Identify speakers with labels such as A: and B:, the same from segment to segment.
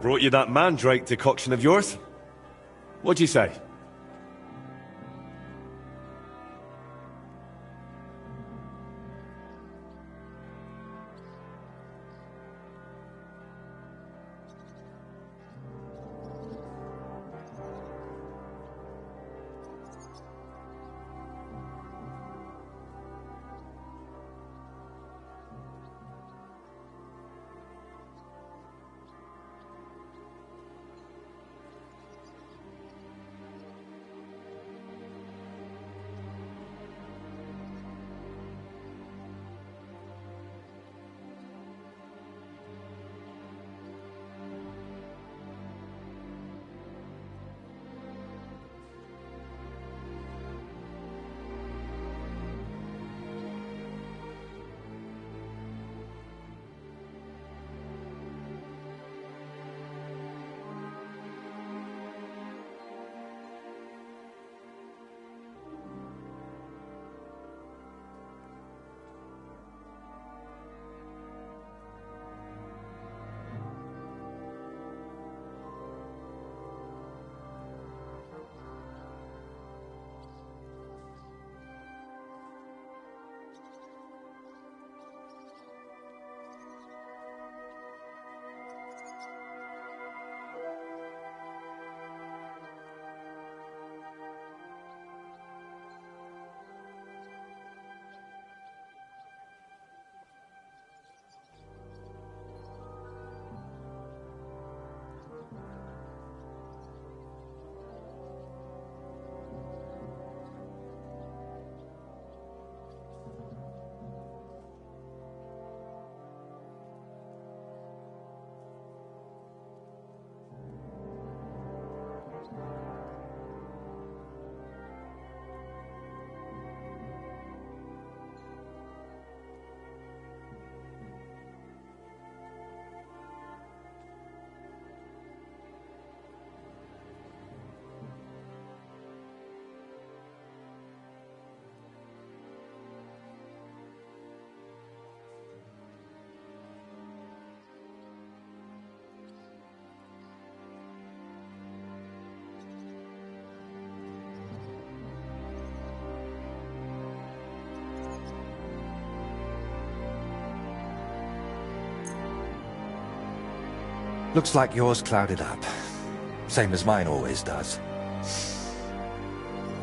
A: brought you that mandrake decoction of yours. What'd you say?
B: Looks like yours clouded up. Same as mine always does.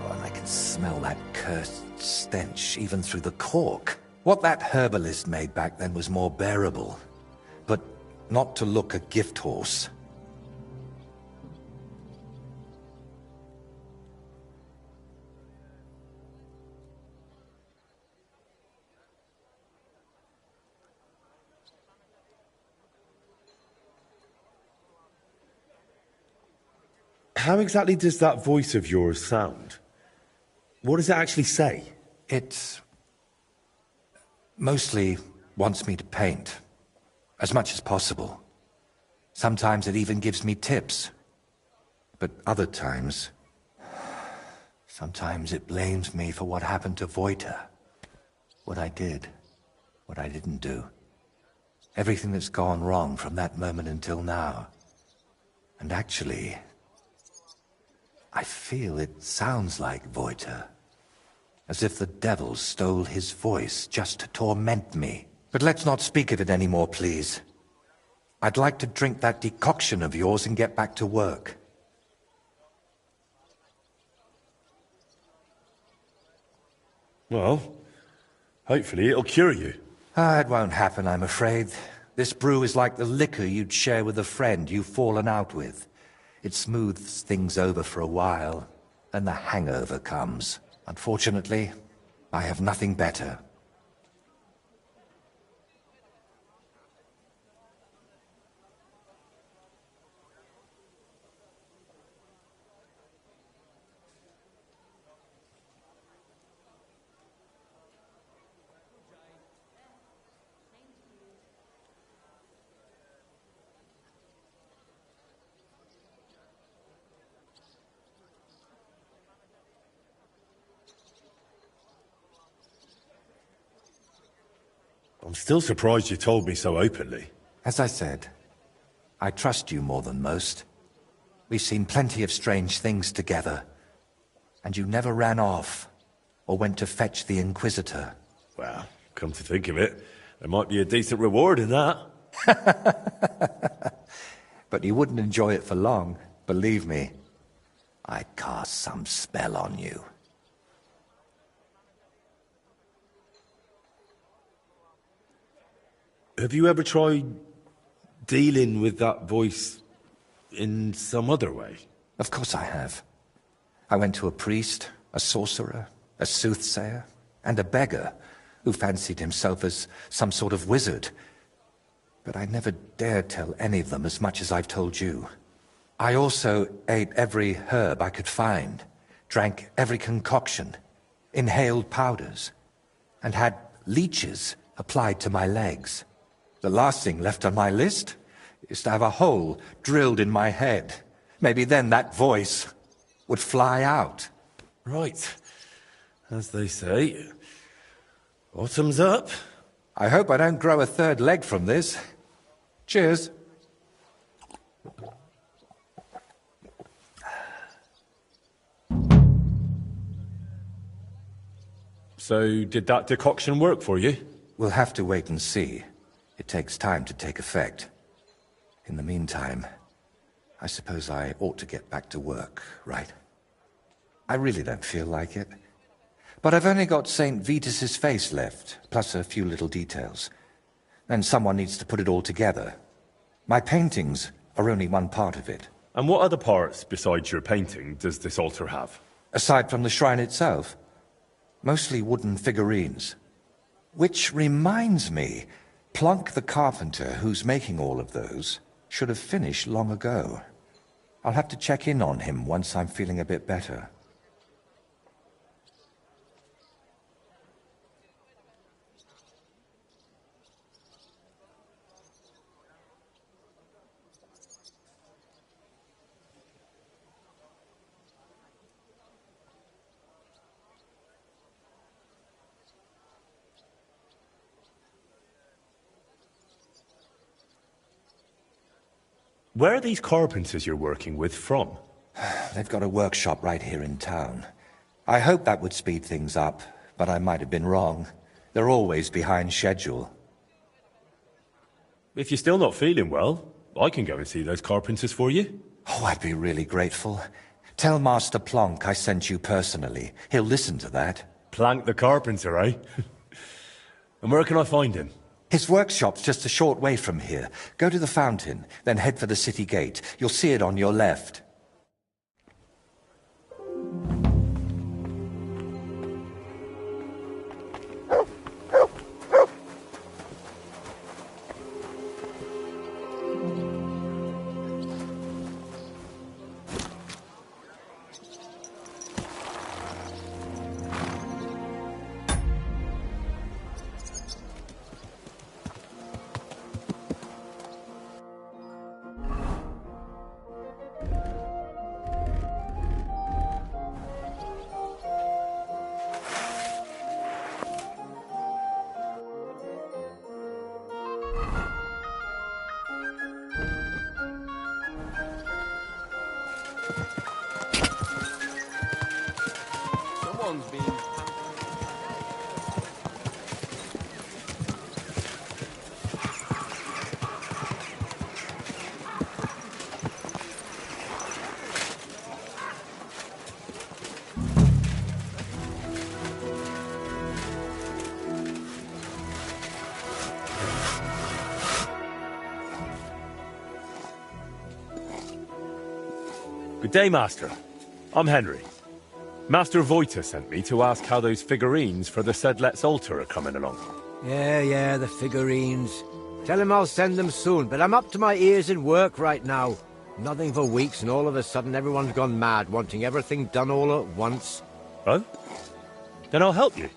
B: Oh, and I can smell that cursed stench even through the cork. What that herbalist made back then was more bearable. But not to look a gift horse.
A: How exactly does that voice of yours sound? What does it actually say?
B: It mostly wants me to paint, as much as possible. Sometimes it even gives me tips. But other times... sometimes it blames me for what happened to Voita. What I did, what I didn't do. Everything that's gone wrong from that moment until now. And actually... I feel it sounds like Voita. As if the devil stole his voice just to torment me. But let's not speak of it anymore, please. I'd like to drink that decoction of yours and get back to work.
A: Well, hopefully it'll cure you.
B: It won't happen, I'm afraid. This brew is like the liquor you'd share with a friend you've fallen out with. It smooths things over for a while, and the hangover comes. Unfortunately, I have nothing better.
A: I'm still surprised you told me so openly.
B: As I said, I trust you more than most. We've seen plenty of strange things together. And you never ran off, or went to fetch the Inquisitor.
A: Well, come to think of it, there might be a decent reward in that.
B: But you wouldn't enjoy it for long, believe me. I'd cast some spell on you.
A: Have you ever tried dealing with that voice in some other way?
B: Of course I have. I went to a priest, a sorcerer, a soothsayer, and a beggar who fancied himself as some sort of wizard. But I never dared tell any of them as much as I've told you. I also ate every herb I could find, drank every concoction, inhaled powders, and had leeches applied to my legs. The last thing left on my list is to have a hole drilled in my head. Maybe then that voice would fly out.
A: Right. As they say, autumn's up.
B: I hope I don't grow a third leg from this. Cheers.
A: So, did that decoction work for you?
B: We'll have to wait and see. It takes time to take effect. In the meantime, I suppose I ought to get back to work, right? I really don't feel like it. But I've only got St. Vitus's face left, plus a few little details. And someone needs to put it all together. My paintings are only one part of it.
A: And what other parts, besides your painting, does this altar have?
B: Aside from the shrine itself, mostly wooden figurines. Which reminds me, Plunk the carpenter, who's making all of those, should have finished long ago. I'll have to check in on him once I'm feeling a bit better.
A: Where are these carpenters you're working with from?
B: They've got a workshop right here in town. I hoped that would speed things up, but I might have been wrong. They're always behind schedule.
A: If you're still not feeling well, I can go and see those carpenters for you.
B: Oh, I'd be really grateful. Tell Master Plonk I sent you personally. He'll listen to that.
A: Plank the carpenter, eh? And where can I find him?
B: His workshop's just a short way from here. Go to the fountain, then head for the city gate. You'll see it on your left.
C: Someone's been...
A: Good day, Master. I'm Henry. Master Voita sent me to ask how those figurines for the Sedlet's altar are coming along.
C: Yeah, the figurines. Tell him I'll send them soon, but I'm up to my ears in work right now. Nothing for weeks, and all of a sudden everyone's gone mad, wanting everything done all at once.
A: Oh? Then I'll help you.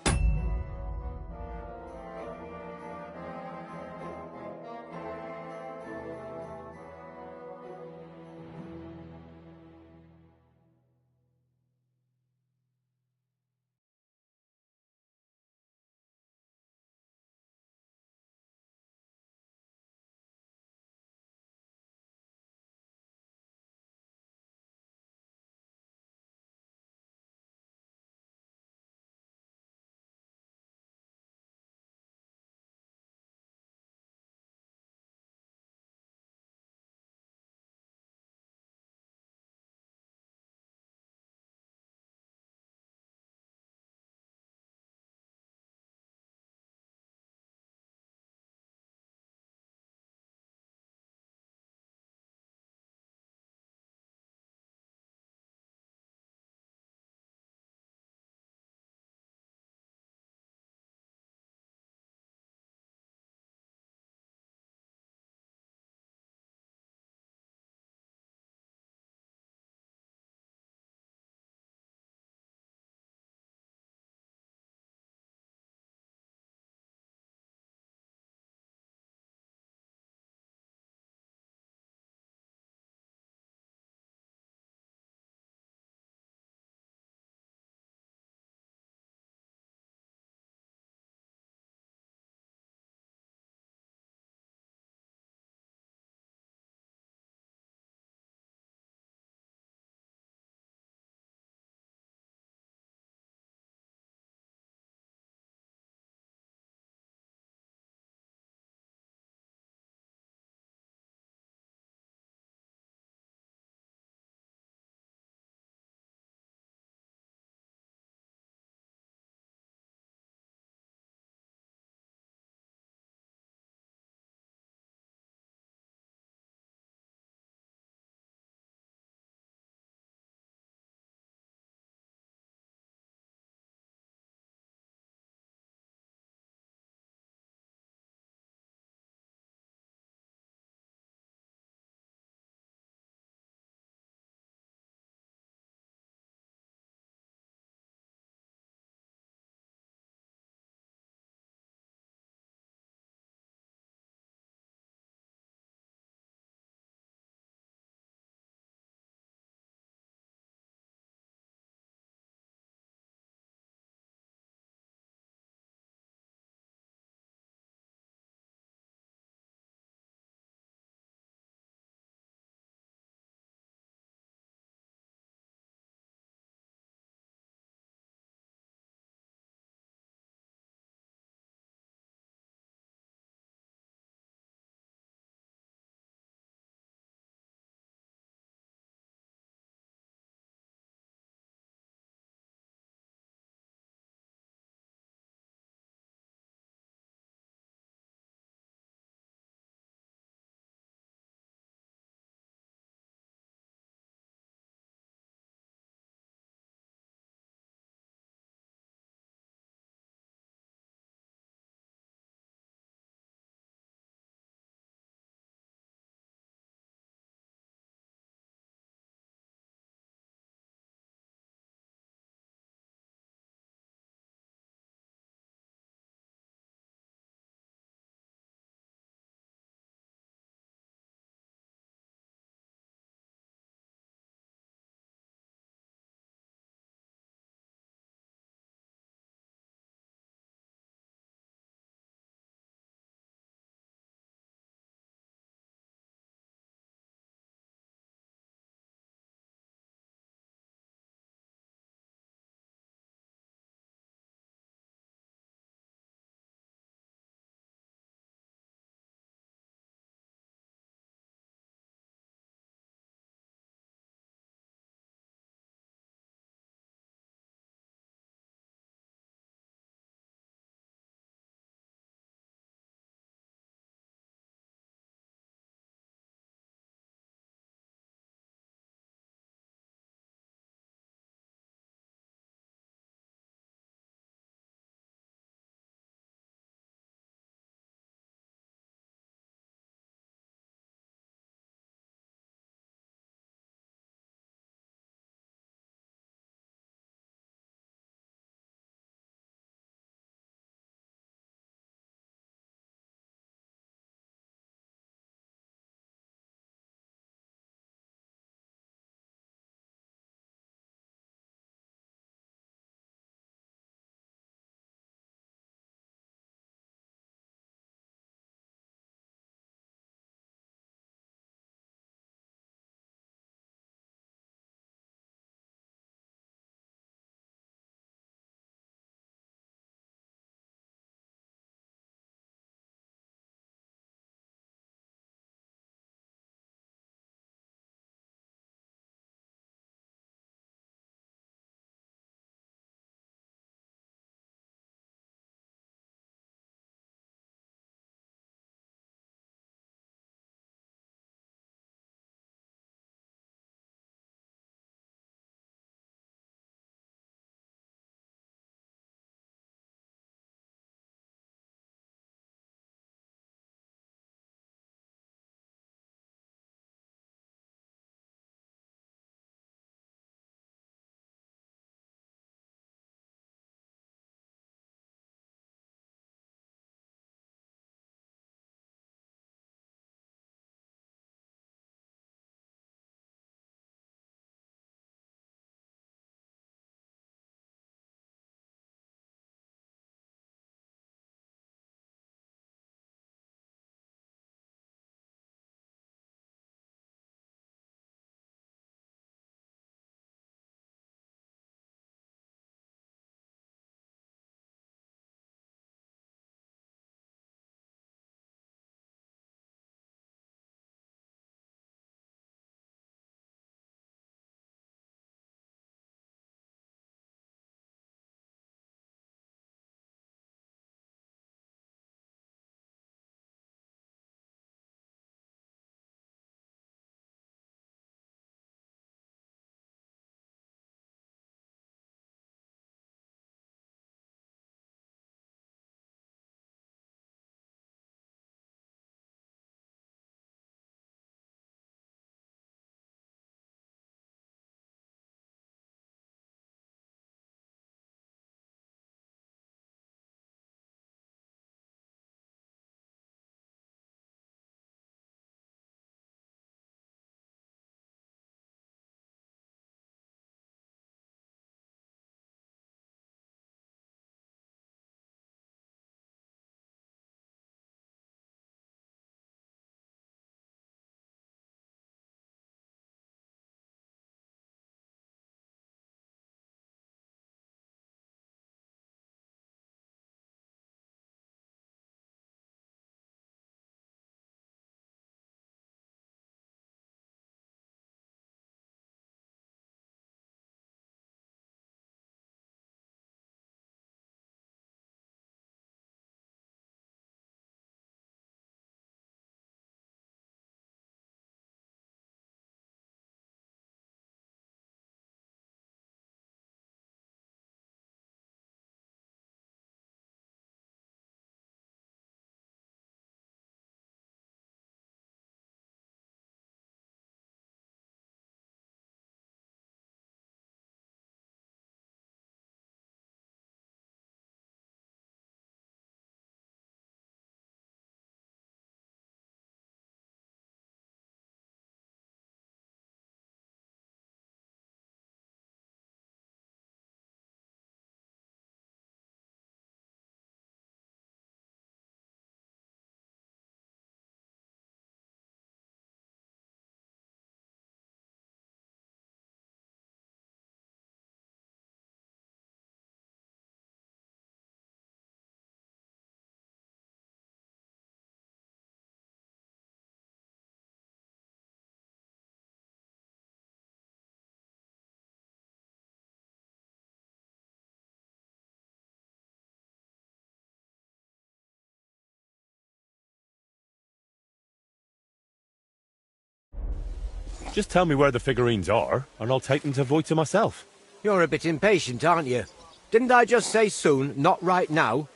A: Just tell me where the figurines are, and I'll take them to Voita myself.
C: You're a bit impatient, aren't you? Didn't I just say soon, not right now?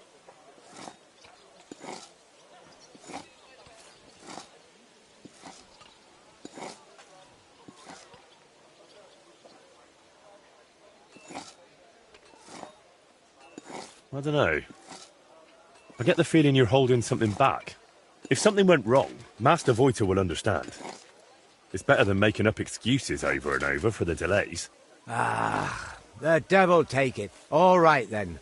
A: I don't know. I get the feeling you're holding something back. If something went wrong, Master Voita will understand. It's better than making up excuses over and over for the delays.
C: Ah, the devil take it. All right, then.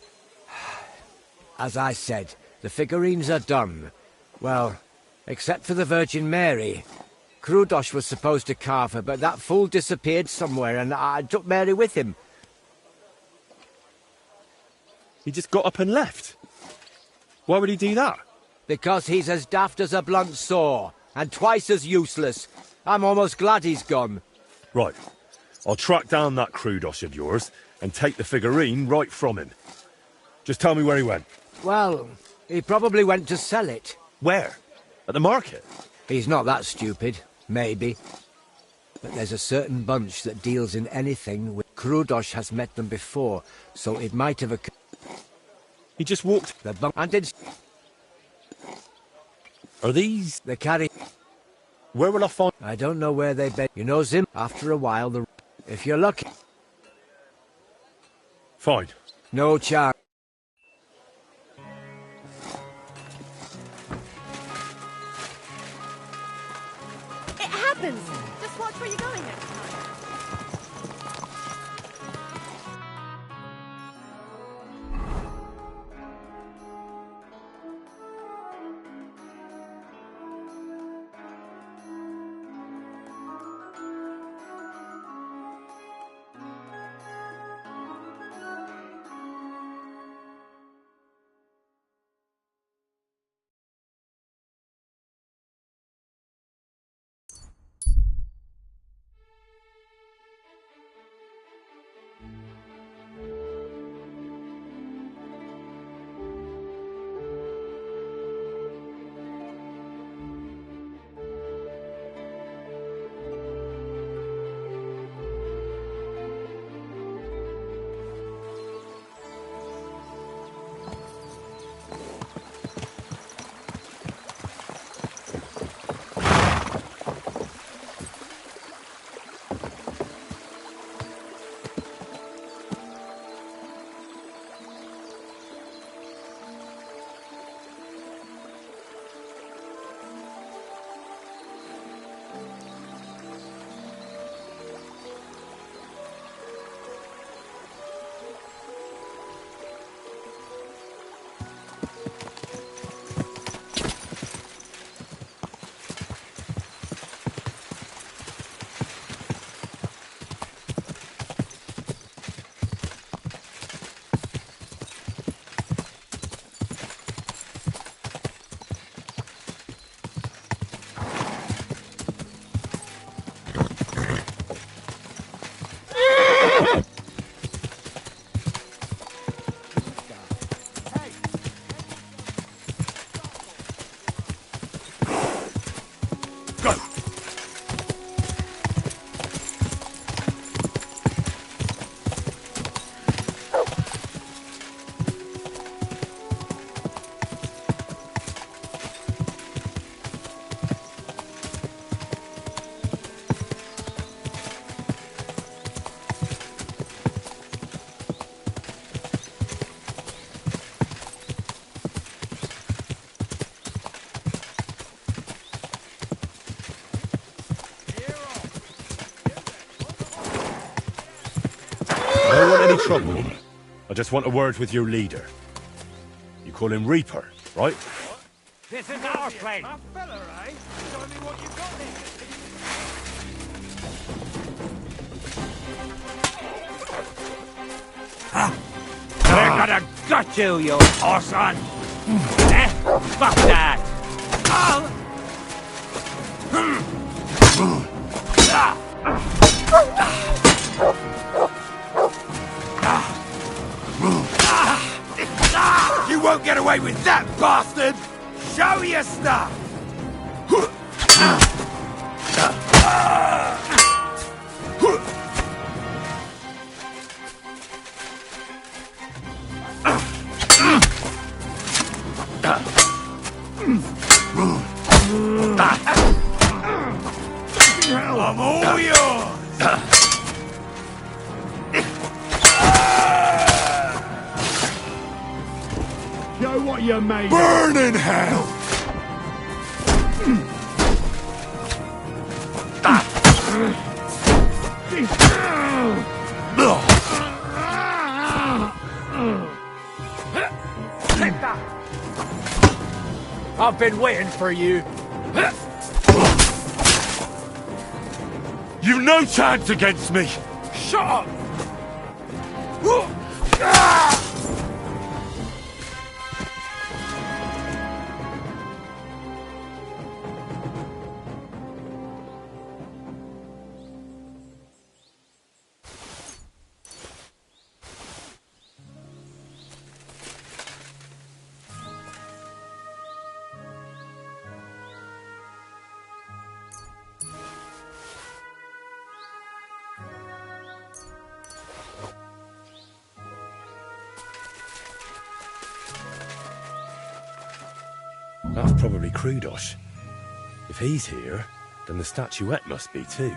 C: As I said, the figurines are done. Well, except for the Virgin Mary. Krudosh was supposed to carve her, but that fool disappeared somewhere, and I took Mary with him.
A: He just got up and left. Why would he do that?
C: Because he's as daft as a blunt saw, and twice as useless. I'm almost glad he's gone.
A: Right. I'll track down that Krudosh of yours and take the figurine right from him. Just tell me where he went.
C: Well, he probably went to sell it.
A: Where? At the market?
C: He's not that stupid, maybe. But there's a certain bunch that deals in anything. Krudosh has met them before, so it might have occurred.
A: He just walked...
C: The bunch... And it's...
A: Are these...
C: They carry...
A: Where will I find...
C: I don't know where they've been. You know, Zim, after a while, the... If you're lucky...
A: Fine.
C: No chance.
D: It happens! Just watch where you're going next time.
A: Trouble. I just want a word with your leader. You call him Reaper, right?
C: This is our place.
E: That fella, eh? Show me what you've got here.
F: We're gonna gut you, you horson! Eh? Fuck that!
E: You won't get away with that, bastard! Show your stuff! I'm all yours!
F: Show what you're made of.
E: Burn in hell!
C: I've been waiting for you.
A: You've no chance against me!
E: Shut up!
A: That's probably Krudosh. If he's here, then the statuette must be too.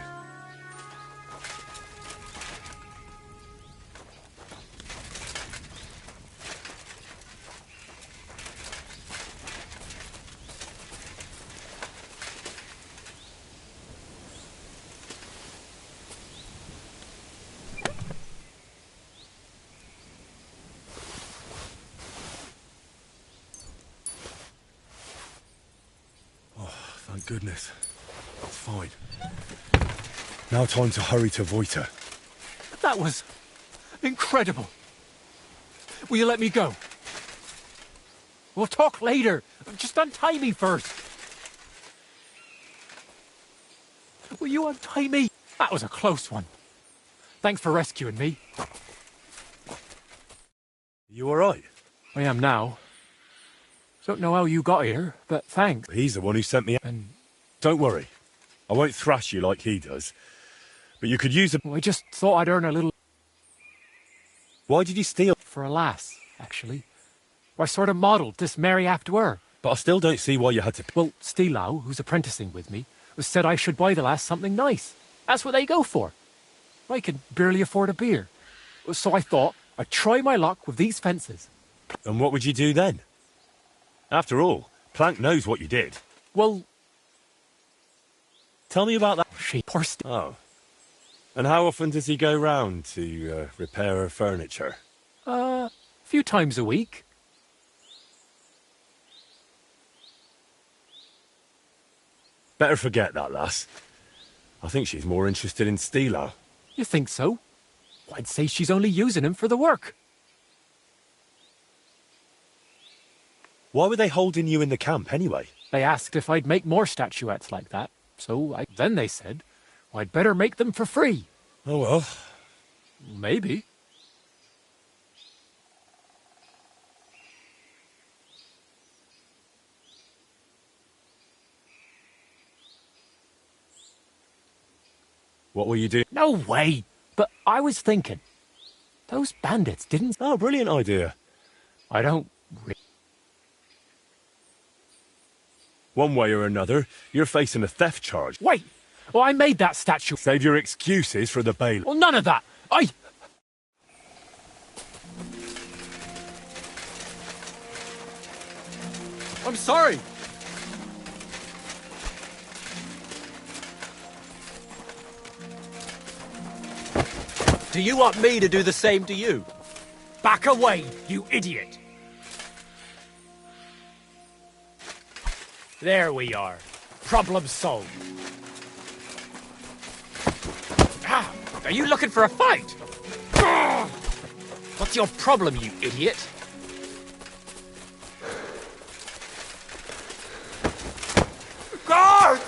A: Thank goodness. It's fine. Now time to hurry to Voita.
G: That was incredible. Will you let me go? We'll talk later. Just untie me first. Will you untie me? That was a close one. Thanks for rescuing me.
A: You alright?
G: I am now. Don't know how you got here, but thanks.
A: He's the one who sent me out.
G: And
A: Don't worry. I won't thrash you like he does. But you could use a...
G: I just thought I'd earn a little
A: Why did you steal?
G: for a lass, actually. I sort of modelled this Mary after her.
A: But I still don't see why you had to...
G: Well, Stilau, who's apprenticing with me, said I should buy the lass something nice. That's what they go for. I can barely afford a beer. So I thought I'd try my luck with these fences.
A: And what would you do then? After all, Plank knows what you did.
G: Well,
A: Tell me about that.
G: poor
A: Oh. And how often does he go round to repair her furniture?
G: a few times a week.
A: Better forget that, lass. I think she's more interested in Stilo.
G: You think so? I'd say she's only using him for the work.
A: Why were they holding you in the camp anyway?
G: They asked if I'd make more statuettes like that. Then they said I'd better make them for free.
A: Oh well.
G: Maybe.
A: What were you doing?
G: No way! But I was thinking, those bandits didn't...
A: Oh, brilliant idea.
G: I don't...
A: One way or another, you're facing a theft charge.
G: Wait! Well, I made that statue.
A: Save your excuses for the bailiff.
G: Well, none of that. I'm sorry.
H: Do you want me to do the same to you?
F: Back away, you idiot! There we are. Problem solved.
H: Ah, are you looking for a fight? What's your problem, you idiot?
E: Guard!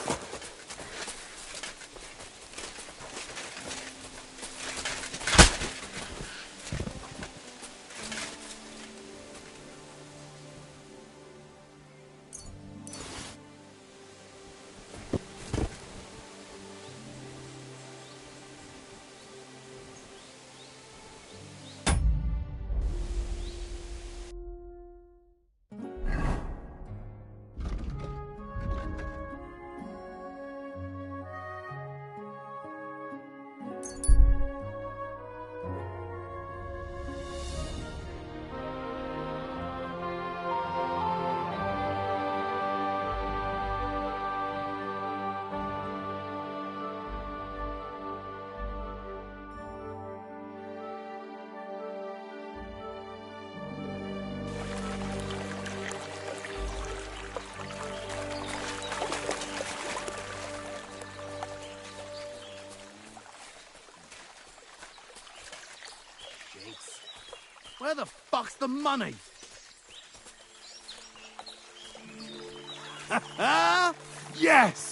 E: fuck's the money? Yes!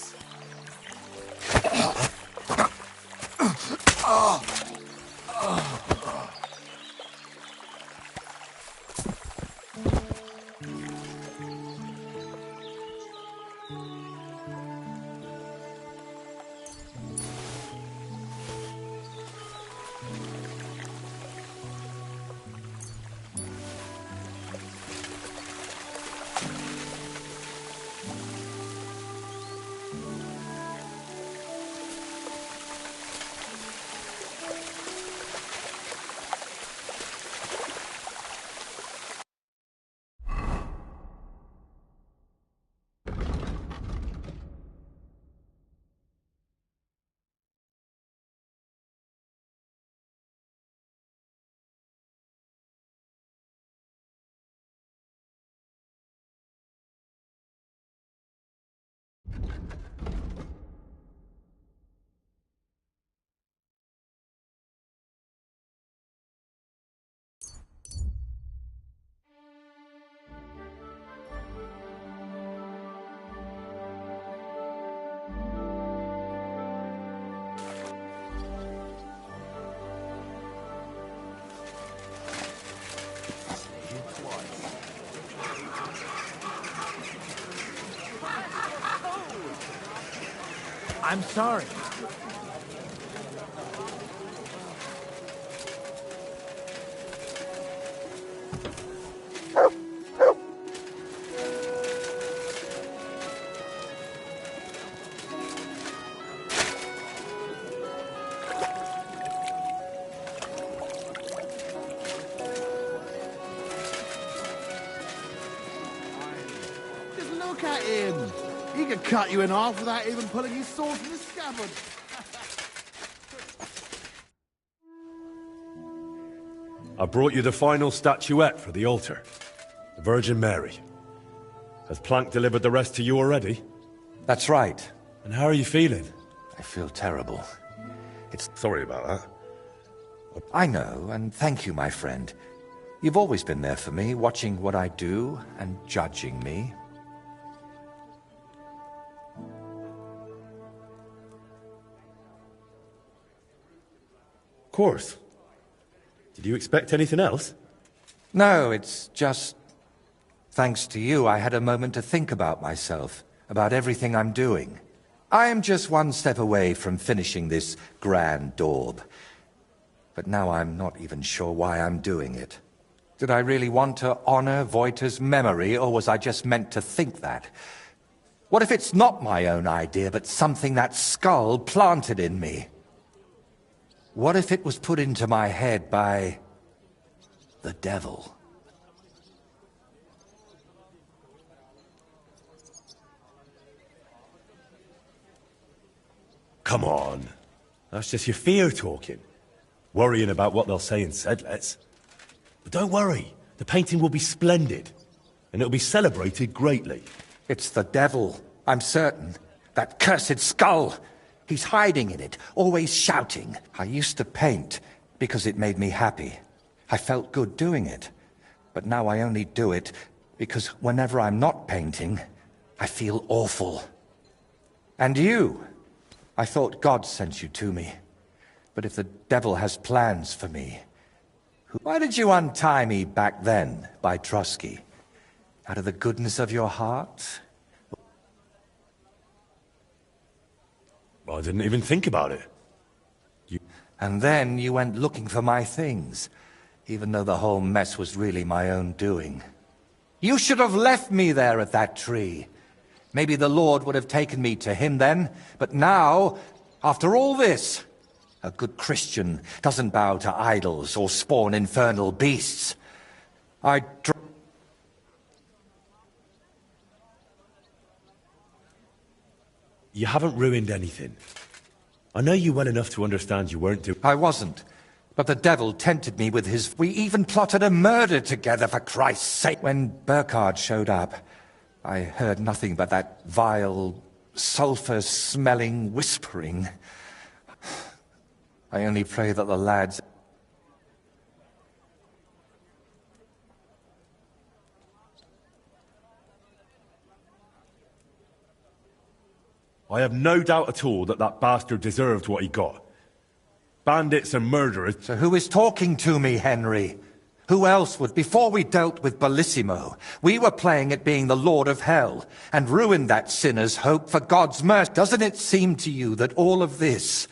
C: I'm sorry.
E: Just look at him. He could cut you in half without even pulling his sword from the scabbard.
A: I brought you the final statuette for the altar. The Virgin Mary. Has Planck delivered the rest to you already?
B: That's right.
A: And how are you feeling?
B: I feel terrible.
A: Sorry about that.
B: I know, and thank you, my friend. You've always been there for me, watching what I do and judging me.
A: Of course. Did you expect anything else?
B: No, it's just... Thanks to you, I had a moment to think about myself, about everything I'm doing. I am just one step away from finishing this grand daub. But now I'm not even sure why I'm doing it. Did I really want to honor Voita's memory, or was I just meant to think that? What if it's not my own idea, but something that skull planted in me? What if it was put into my head by... the devil?
A: Come on. That's just your fear talking. Worrying about what they'll say in Sedlets. But don't worry. The painting will be splendid. And it'll be celebrated greatly.
B: It's the devil, I'm certain. That cursed skull! He's hiding in it, always shouting. I used to paint because it made me happy. I felt good doing it. But now I only do it because whenever I'm not painting, I feel awful. And you? I thought God sent you to me. But if the devil has plans for me... Why did you untie me back then by Trusky? Out of the goodness of your heart?
A: I didn't even think about it.
B: And then you went looking for my things, even though the whole mess was really my own doing. You should have left me there at that tree. Maybe the Lord would have taken me to him then, but now, after all this, a good Christian doesn't bow to idols or spawn infernal beasts.
A: You haven't ruined anything. I know you well enough to understand you weren't doing...
B: I wasn't. But the devil tempted me with his... We even plotted a murder together, for Christ's sake. When Burkhard showed up, I heard nothing but that vile, sulphur-smelling whispering. I only pray that the lads...
A: I have no doubt at all that that bastard deserved what he got. Bandits and murderers...
B: So who is talking to me, Henry? Who else would? Before we dealt with Bellissimo, we were playing at being the Lord of Hell, and ruined that sinner's hope for God's mercy. Doesn't it seem to you that all of this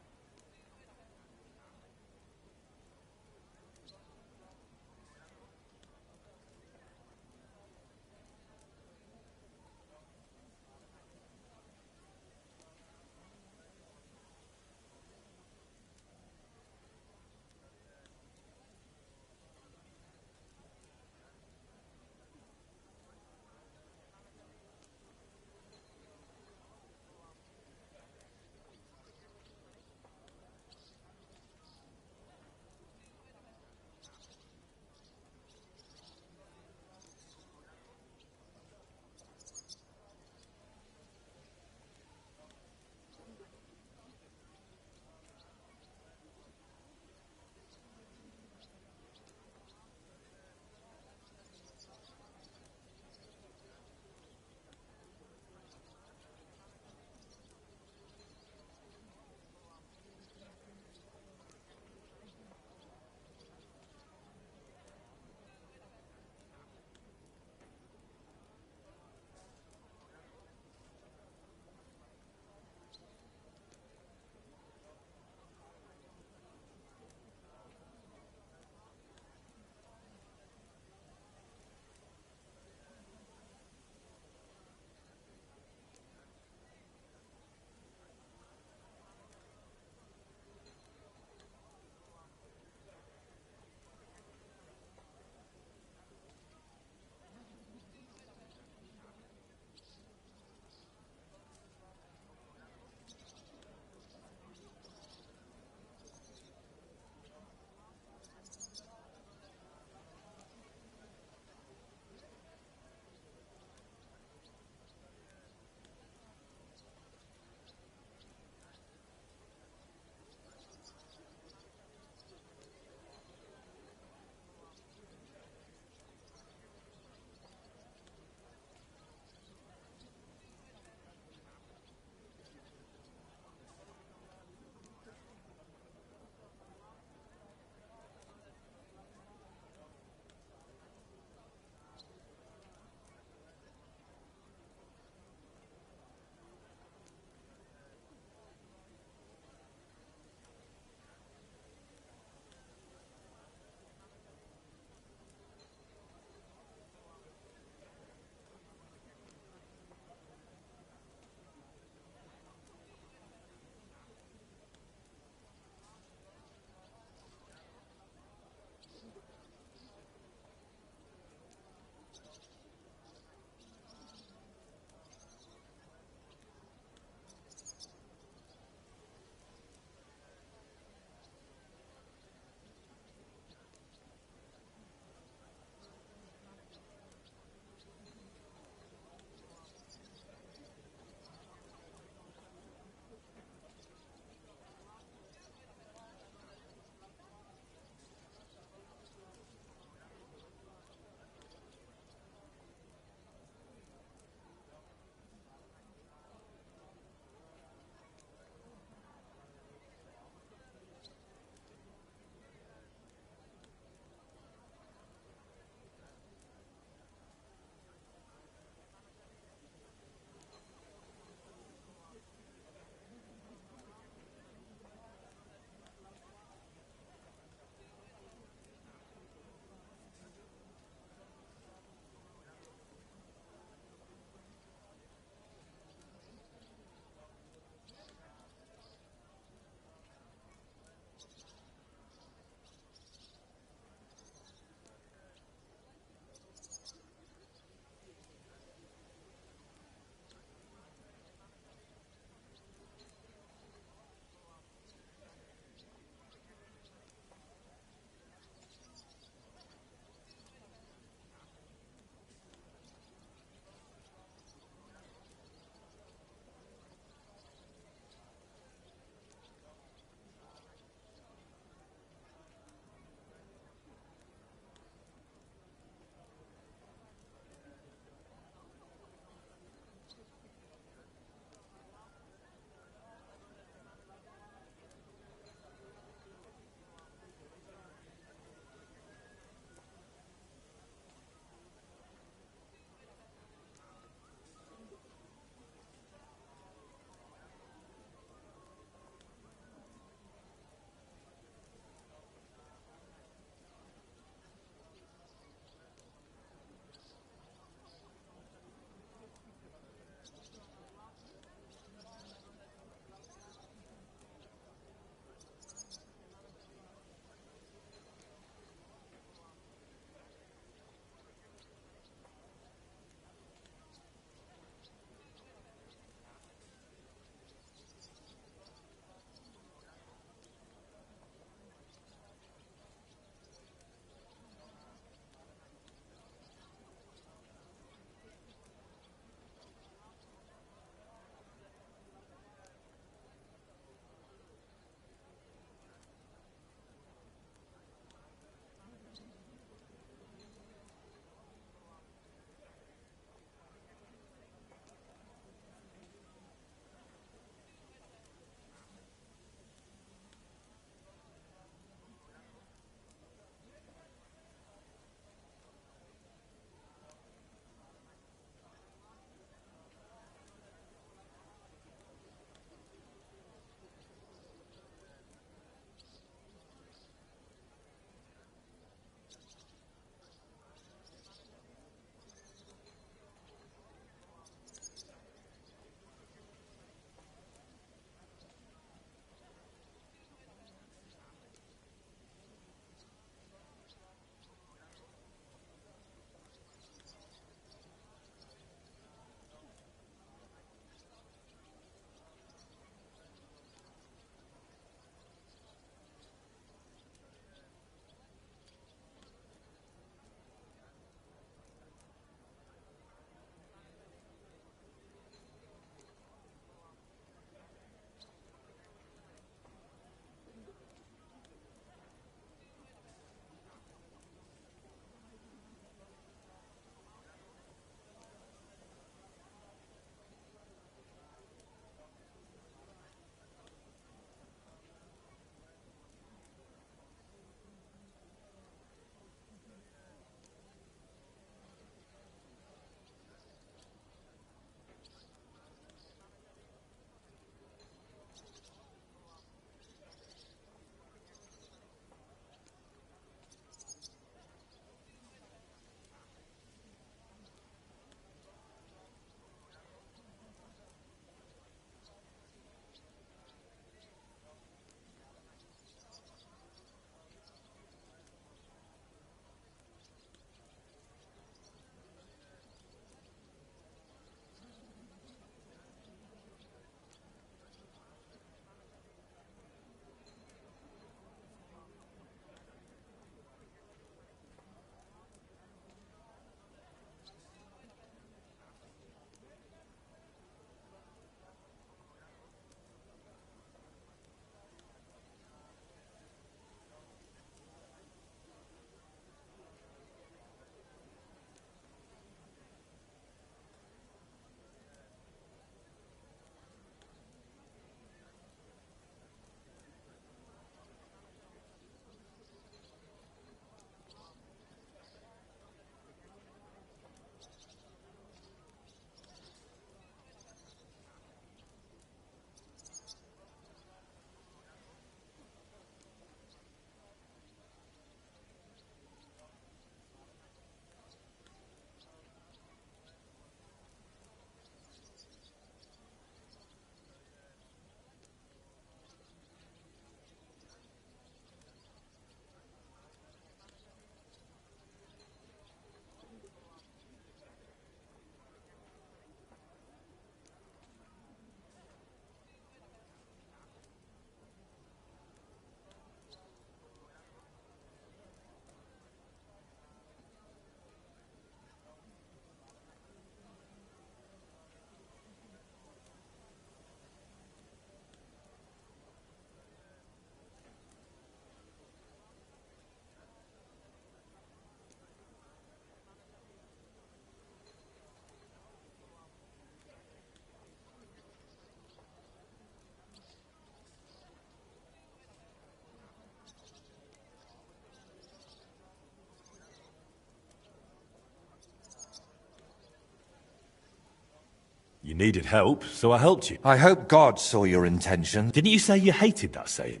A: You needed help, so I helped you.
B: I hope God saw your intention.
A: Didn't you say you hated that saying?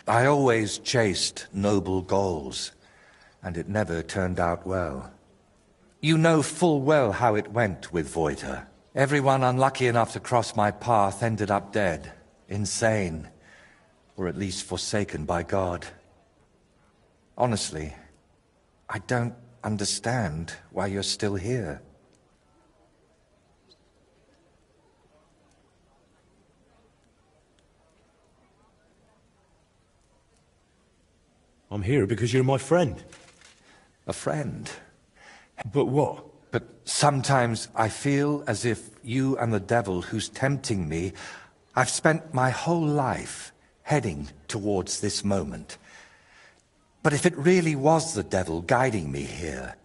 B: I always chased noble goals, and it never turned out well. You know full well how it went with Voita. Everyone unlucky enough to cross my path ended up dead, insane, or at least forsaken by God. Honestly, I don't understand why you're still here.
A: I'm here because you're my friend.
B: A friend?
A: But what?
B: But sometimes I feel as if you and the devil who's tempting me, I've spent my whole life heading towards this moment. But if it really was the devil guiding me here,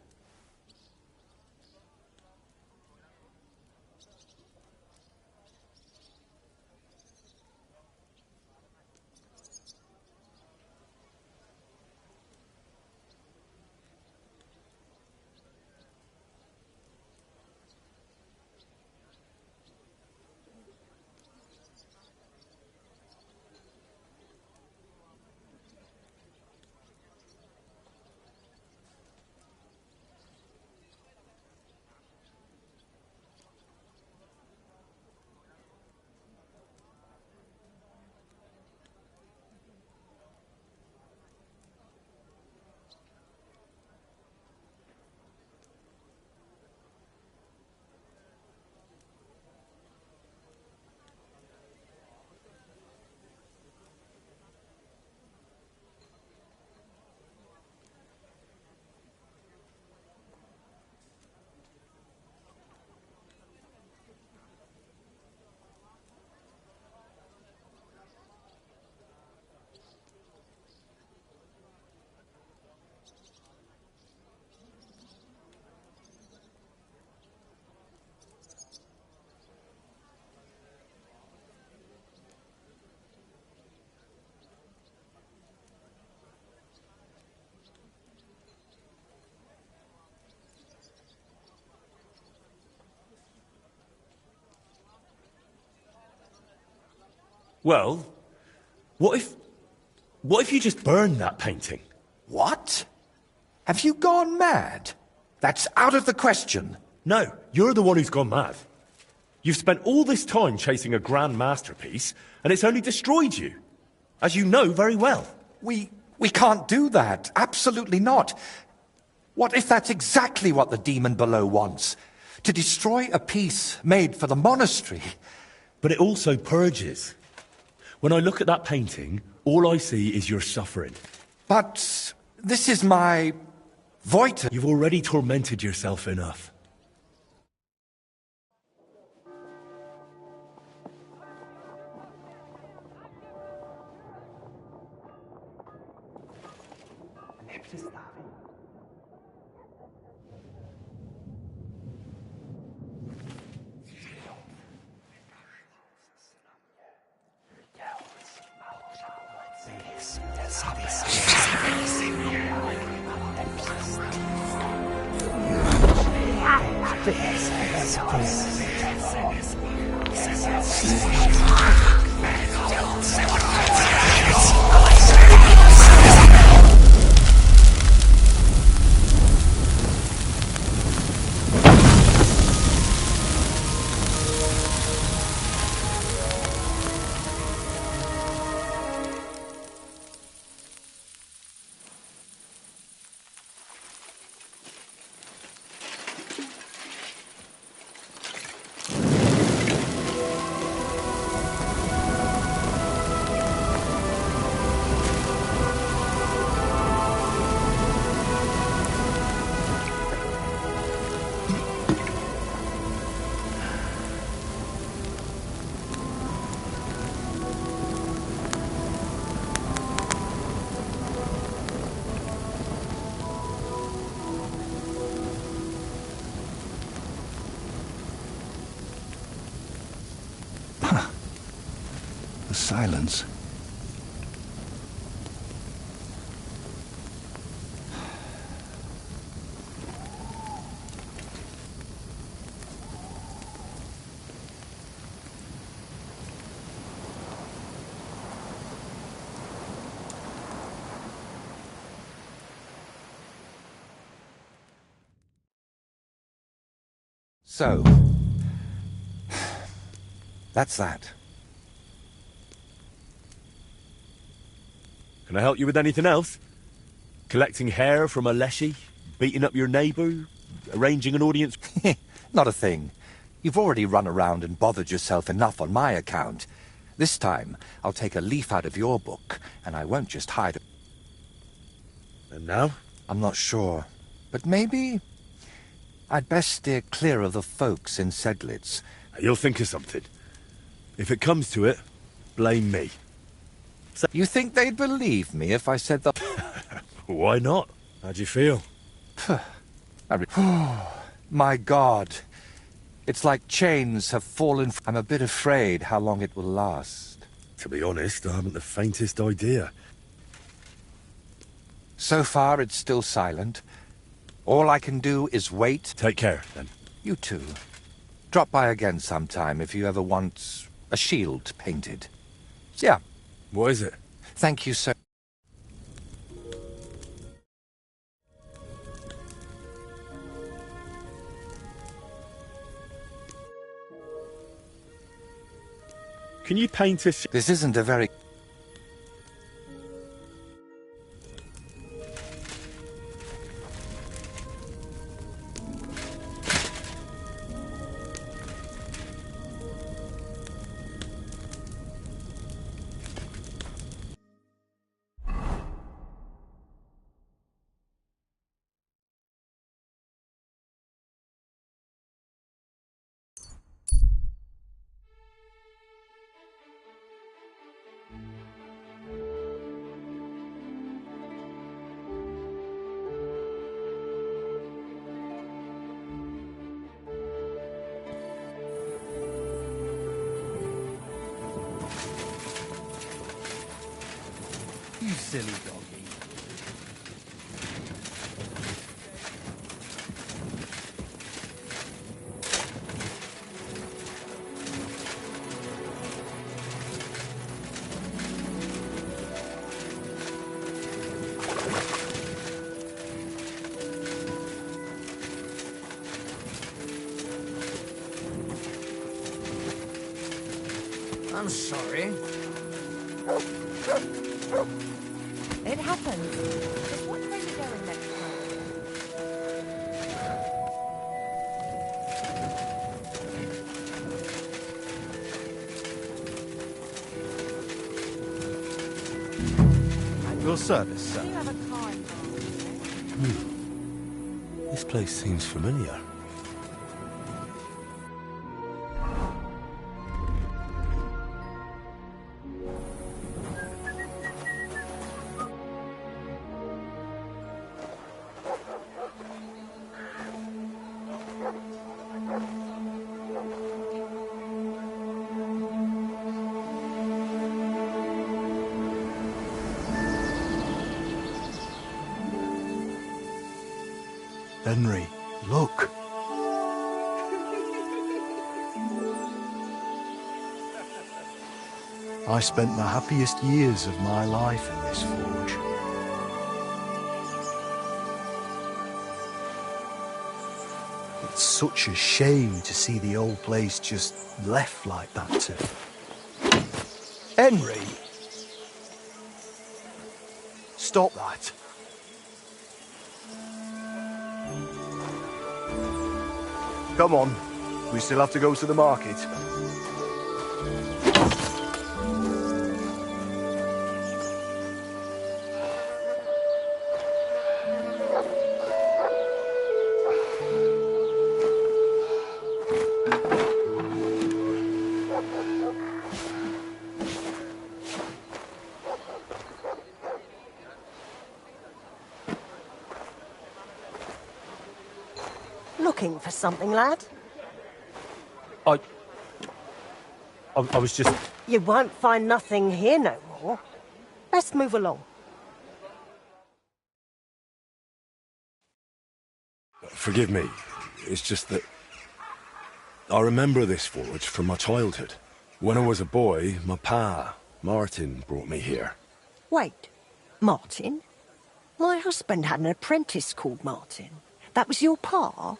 A: Well, what if you just burned that painting?
B: what? Have you gone mad? That's out of the question.
A: No, you're the one who's gone mad. You've spent all this time chasing a grand masterpiece, and it's only destroyed you. As you know very well.
B: We can't do that. Absolutely not. What if that's exactly what the demon below wants? To destroy a piece made for the monastery?
A: But it also purges. When I look at that painting, all I see is your suffering.
B: But this is my Voita.
A: You've already tormented yourself enough.
B: The silence. So, that's that.
A: Can I help you with anything else? Collecting hair from a leshy? Beating up your neighbour? Arranging an audience?
B: Not a thing. You've already run around and bothered yourself enough on my account. This time, I'll take a leaf out of your book, and I won't just hide it.
A: And now?
B: I'm not sure, but maybe I'd best steer clear of the folks in Sedlitz.
A: You'll think of something. If it comes to it, blame me.
B: You think they'd believe me if I said that?
A: Why not? How'd you feel?
B: My God. It's like chains have fallen. I'm a bit afraid how long it will last.
A: To be honest, I haven't the faintest idea.
B: So far, it's still silent. All I can do is wait.
A: Take care, then.
B: You too. Drop by again sometime if you ever want a shield painted. Yeah.
A: What is it?
B: Thank you so...
A: Can you paint a...
B: This isn't a very...
F: You silly doggy.
C: I'm sorry.
D: It happens. Just watch where you're going next time.
F: At your service, sir.
D: Do you have a car in mind?
A: This place seems familiar.
I: Henry, look. I spent the happiest years of my life in this forge. It's such a shame to see the old place just left like that to... Henry! Stop that. Come on, we still have to go to the market.
D: Looking for something, lad?
A: I was just...
D: You won't find nothing here no more. Let's move along.
A: Forgive me. It's just that... I remember this forge from my childhood. When I was a boy, my pa, Martin, brought me here.
D: Wait, Martin? My husband had an apprentice called Martin. That was your pa?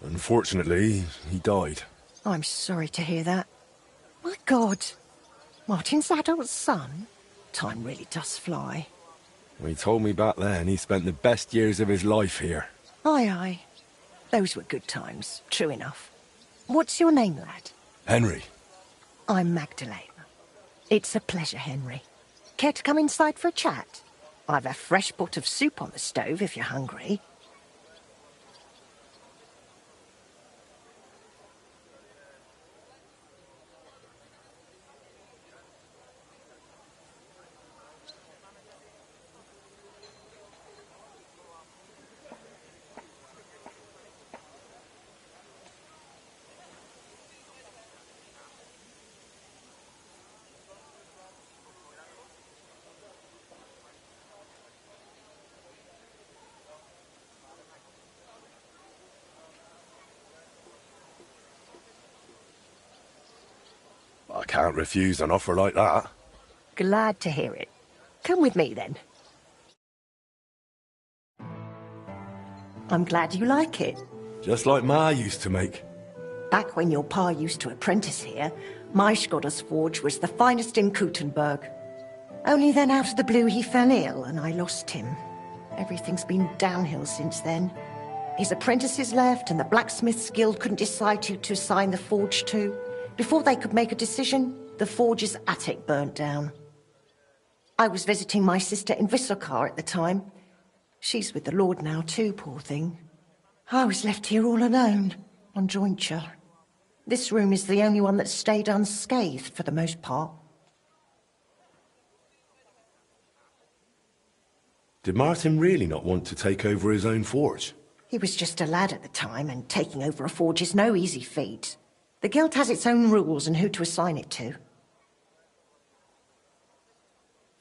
A: Unfortunately, he died.
J: I'm sorry to hear that. My God. Martin's adult son? Time really does fly.
A: He told me back then he spent the best years of his life here.
J: Aye, aye. Those were good times, true enough. What's your name, lad?
A: Henry.
J: I'm Magdalene. It's a pleasure, Henry. Care to come inside for a chat? I've a fresh pot of soup on the stove if you're hungry.
A: I can't refuse an offer like that.
J: Glad to hear it. Come with me, then. I'm glad you like it.
A: Just like Ma used to make.
J: Back when your pa used to apprentice here, my Skodder's forge was the finest in Kuttenberg. Only then out of the blue he fell ill and I lost him. Everything's been downhill since then. His apprentices left and the Blacksmiths Guild couldn't decide who to assign the forge to. Before they could make a decision, the forge's attic burnt down. I was visiting my sister in Visselkar at the time. She's with the Lord now too, poor thing. I was left here all alone, on jointure. This room is the only one that stayed unscathed for the most part.
A: Did Martin really not want to take over his own forge?
J: He was just a lad at the time, and taking over a forge is no easy feat. The guild has its own rules and who to assign it to.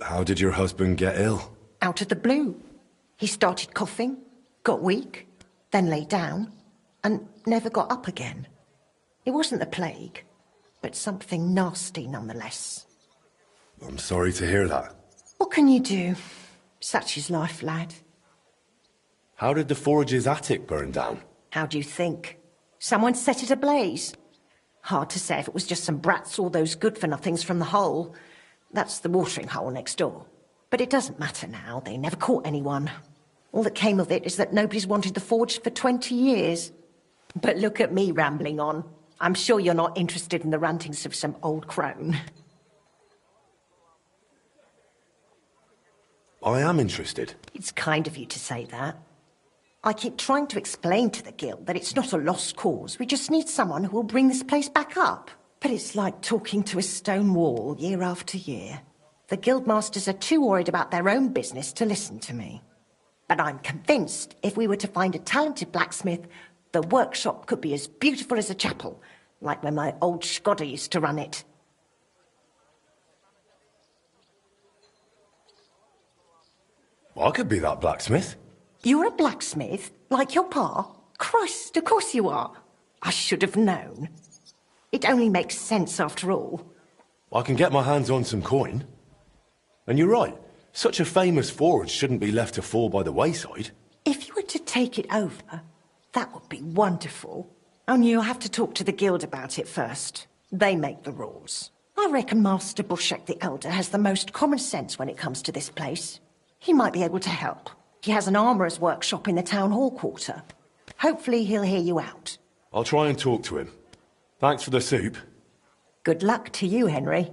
A: How did your husband get ill?
J: Out of the blue. He started coughing, got weak, then lay down, and never got up again. It wasn't the plague, but something nasty nonetheless.
A: I'm sorry to hear that.
J: What can you do? Such is life, lad.
A: How did the forge's attic burn down?
J: How do you think? Someone set it ablaze. Hard to say if it was just some brats or those good-for-nothings from the hole. That's the watering hole next door. But it doesn't matter now. They never caught anyone. All that came of it is that nobody's wanted the forge for 20 years. But look at me rambling on. I'm sure you're not interested in the rantings of some old crone.
A: I am interested.
J: It's kind of you to say that. I keep trying to explain to the guild that it's not a lost cause. We just need someone who will bring this place back up. But it's like talking to a stone wall year after year. The guildmasters are too worried about their own business to listen to me. But I'm convinced if we were to find a talented blacksmith, the workshop could be as beautiful as a chapel, like when my old Skodder used to run it.
A: I could be that blacksmith.
J: You're a blacksmith? Like your pa? Christ, of course you are. I should have known. It only makes sense after all.
A: I can get my hands on some coin. And you're right. Such a famous forge shouldn't be left to fall by the wayside.
J: If you were to take it over, that would be wonderful. Only you'll have to talk to the guild about it first. They make the rules. I reckon Master Bushek the Elder has the most common sense when it comes to this place. He might be able to help. He has an armourer's workshop in the town hall quarter. Hopefully he'll hear you out.
A: I'll try and talk to him. Thanks for the soup.
J: Good luck to you, Henry.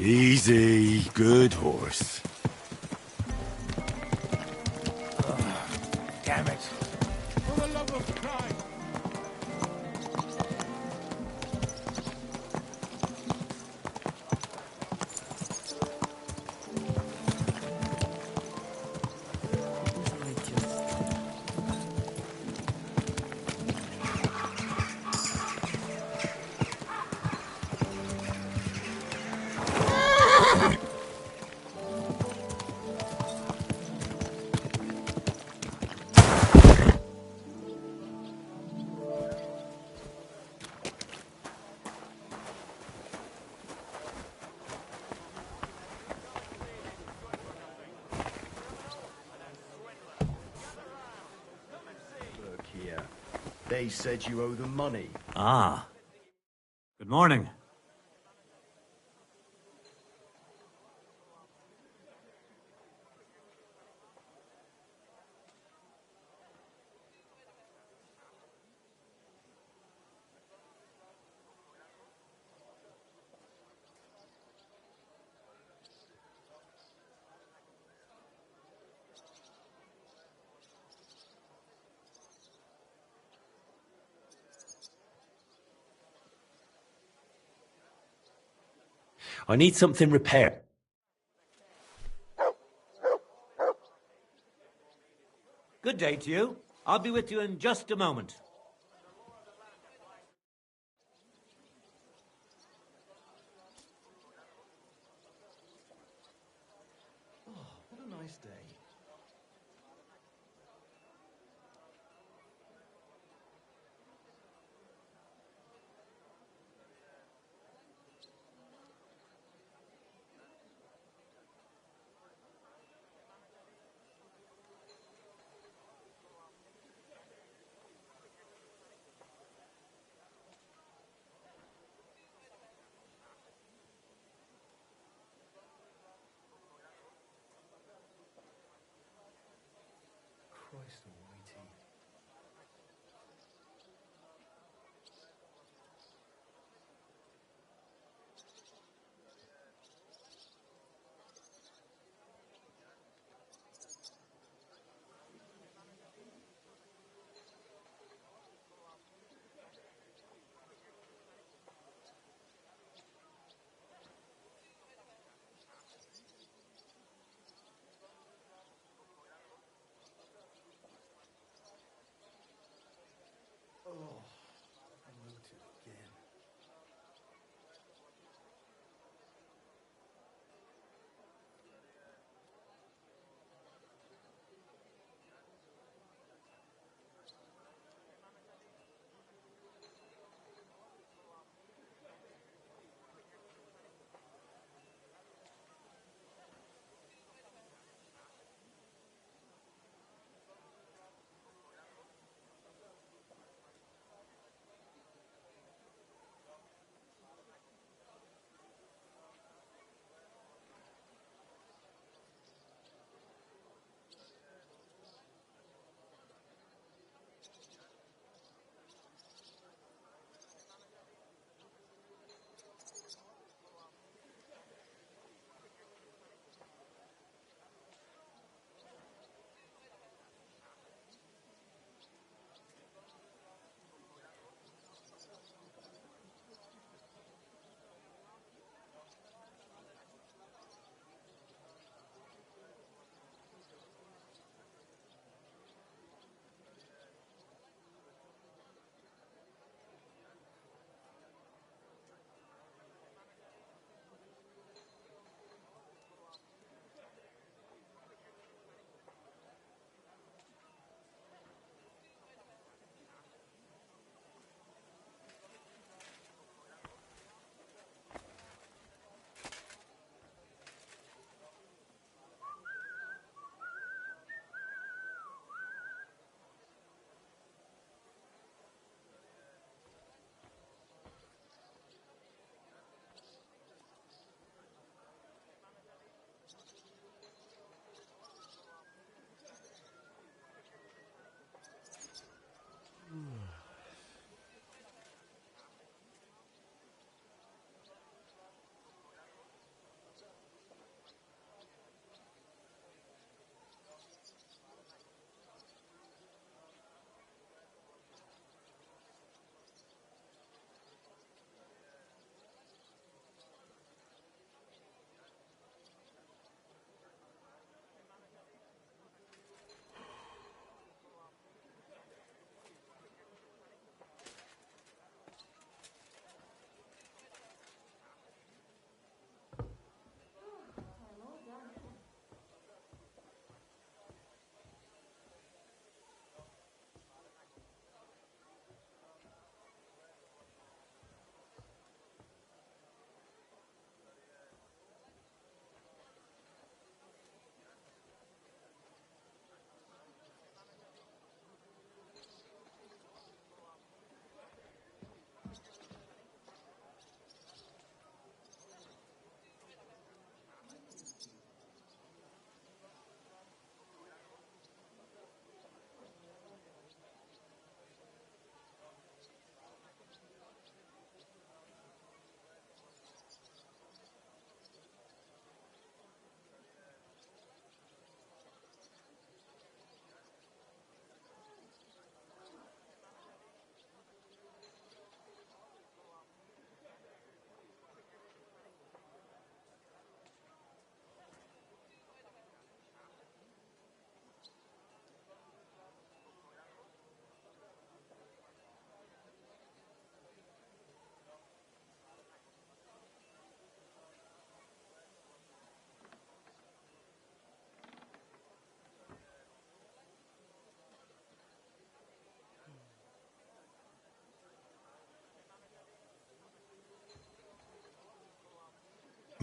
A: Easy, good horse.
C: Damn it.
E: For the love of Christ!
K: Look here. They said you owe them money.
F: Ah. Good morning.
H: I need something repaired.
F: Good day to you. I'll be with you in just a moment.
K: What a nice day.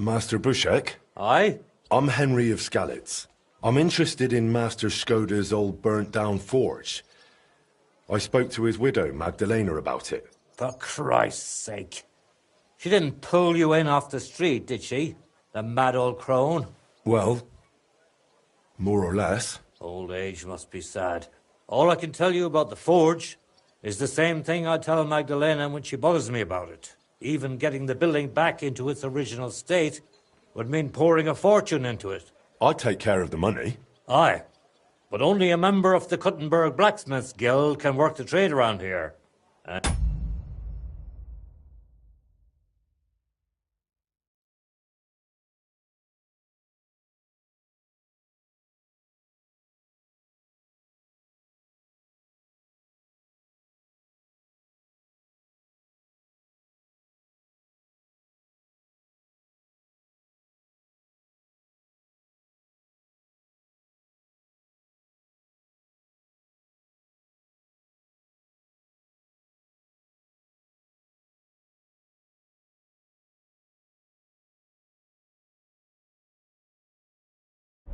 L: Master Bushek?
H: Aye?
L: I'm Henry of Skalitz. I'm interested in Master Skoda's old burnt-down forge. I spoke to his widow, Magdalena, about it.
H: For Christ's sake. She didn't pull you in off the street, did she? The mad old crone?
L: Well, more or less.
H: Old age must be sad. All I can tell you about the forge is the same thing I tell Magdalena when she bothers me about it. Even getting the building back into its original state would mean pouring a fortune into it.
L: I'd take care of the money.
H: Aye, but only a member of the Kuttenberg Blacksmiths Guild can work the trade around here.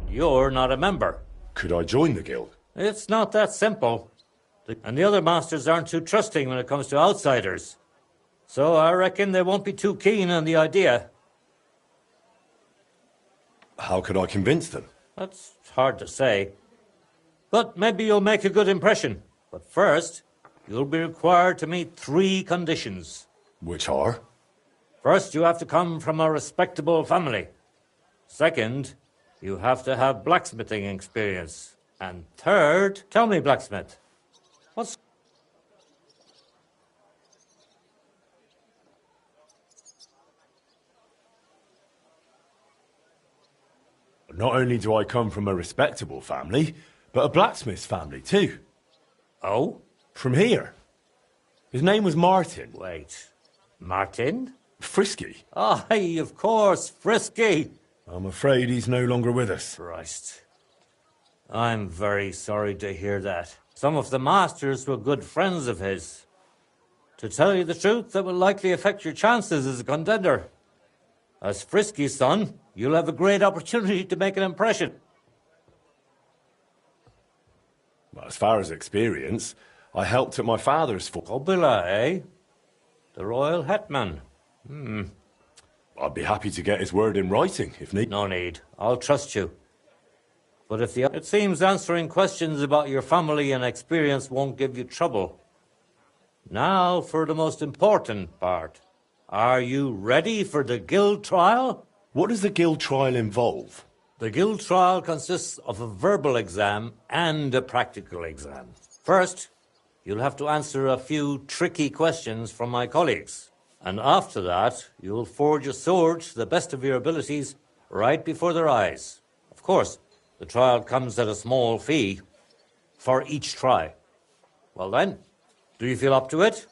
H: You're not a member.
L: Could I join the guild?
H: It's not that simple. And the other masters aren't too trusting when it comes to outsiders. So I reckon they won't be too keen on the idea.
L: How could I convince them?
H: That's hard to say. But maybe you'll make a good impression. But first, you'll be required to meet 3 conditions.
L: Which are?
H: First, you have to come from a respectable family. Second, you have to have blacksmithing experience. And third, tell me, blacksmith, what's...
A: Not only do I come from a respectable family, but a blacksmith's family too.
H: Oh?
A: From here. His name was Martin.
H: Wait, Martin?
A: Frisky.
H: Aye, of course, Frisky.
A: I'm afraid he's no longer with us.
H: Christ. I'm very sorry to hear that. Some of the masters were good friends of his. To tell you the truth, that will likely affect your chances as a contender. As Frisky's son, you'll have a great opportunity to make an impression.
A: Well, as far as experience, I helped at my father's fort.
H: Kobila, eh? The royal hetman.
A: I'd be happy to get his word in writing, if need.
H: No need. I'll trust you. But if it seems answering questions about your family and experience won't give you trouble. Now for the most important part. Are you ready for the guild trial?
A: What does the guild trial involve?
H: The guild trial consists of a verbal exam and a practical exam. First, you'll have to answer a few tricky questions from my colleagues. And after that, you'll forge a sword to the best of your abilities right before their eyes. Of course, the trial comes at a small fee for each try. Well then, do you feel up to it?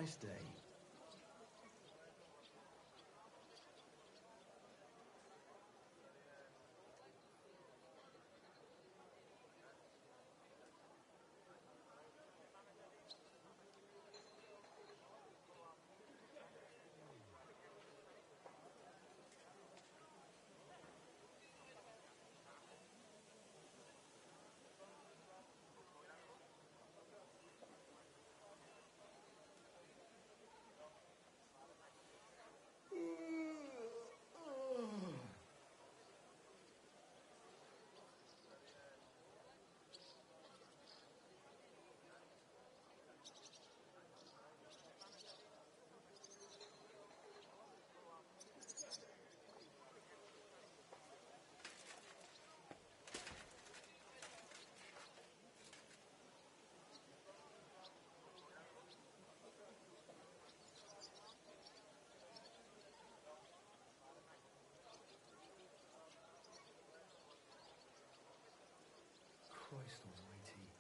K: nice day. Christ almighty.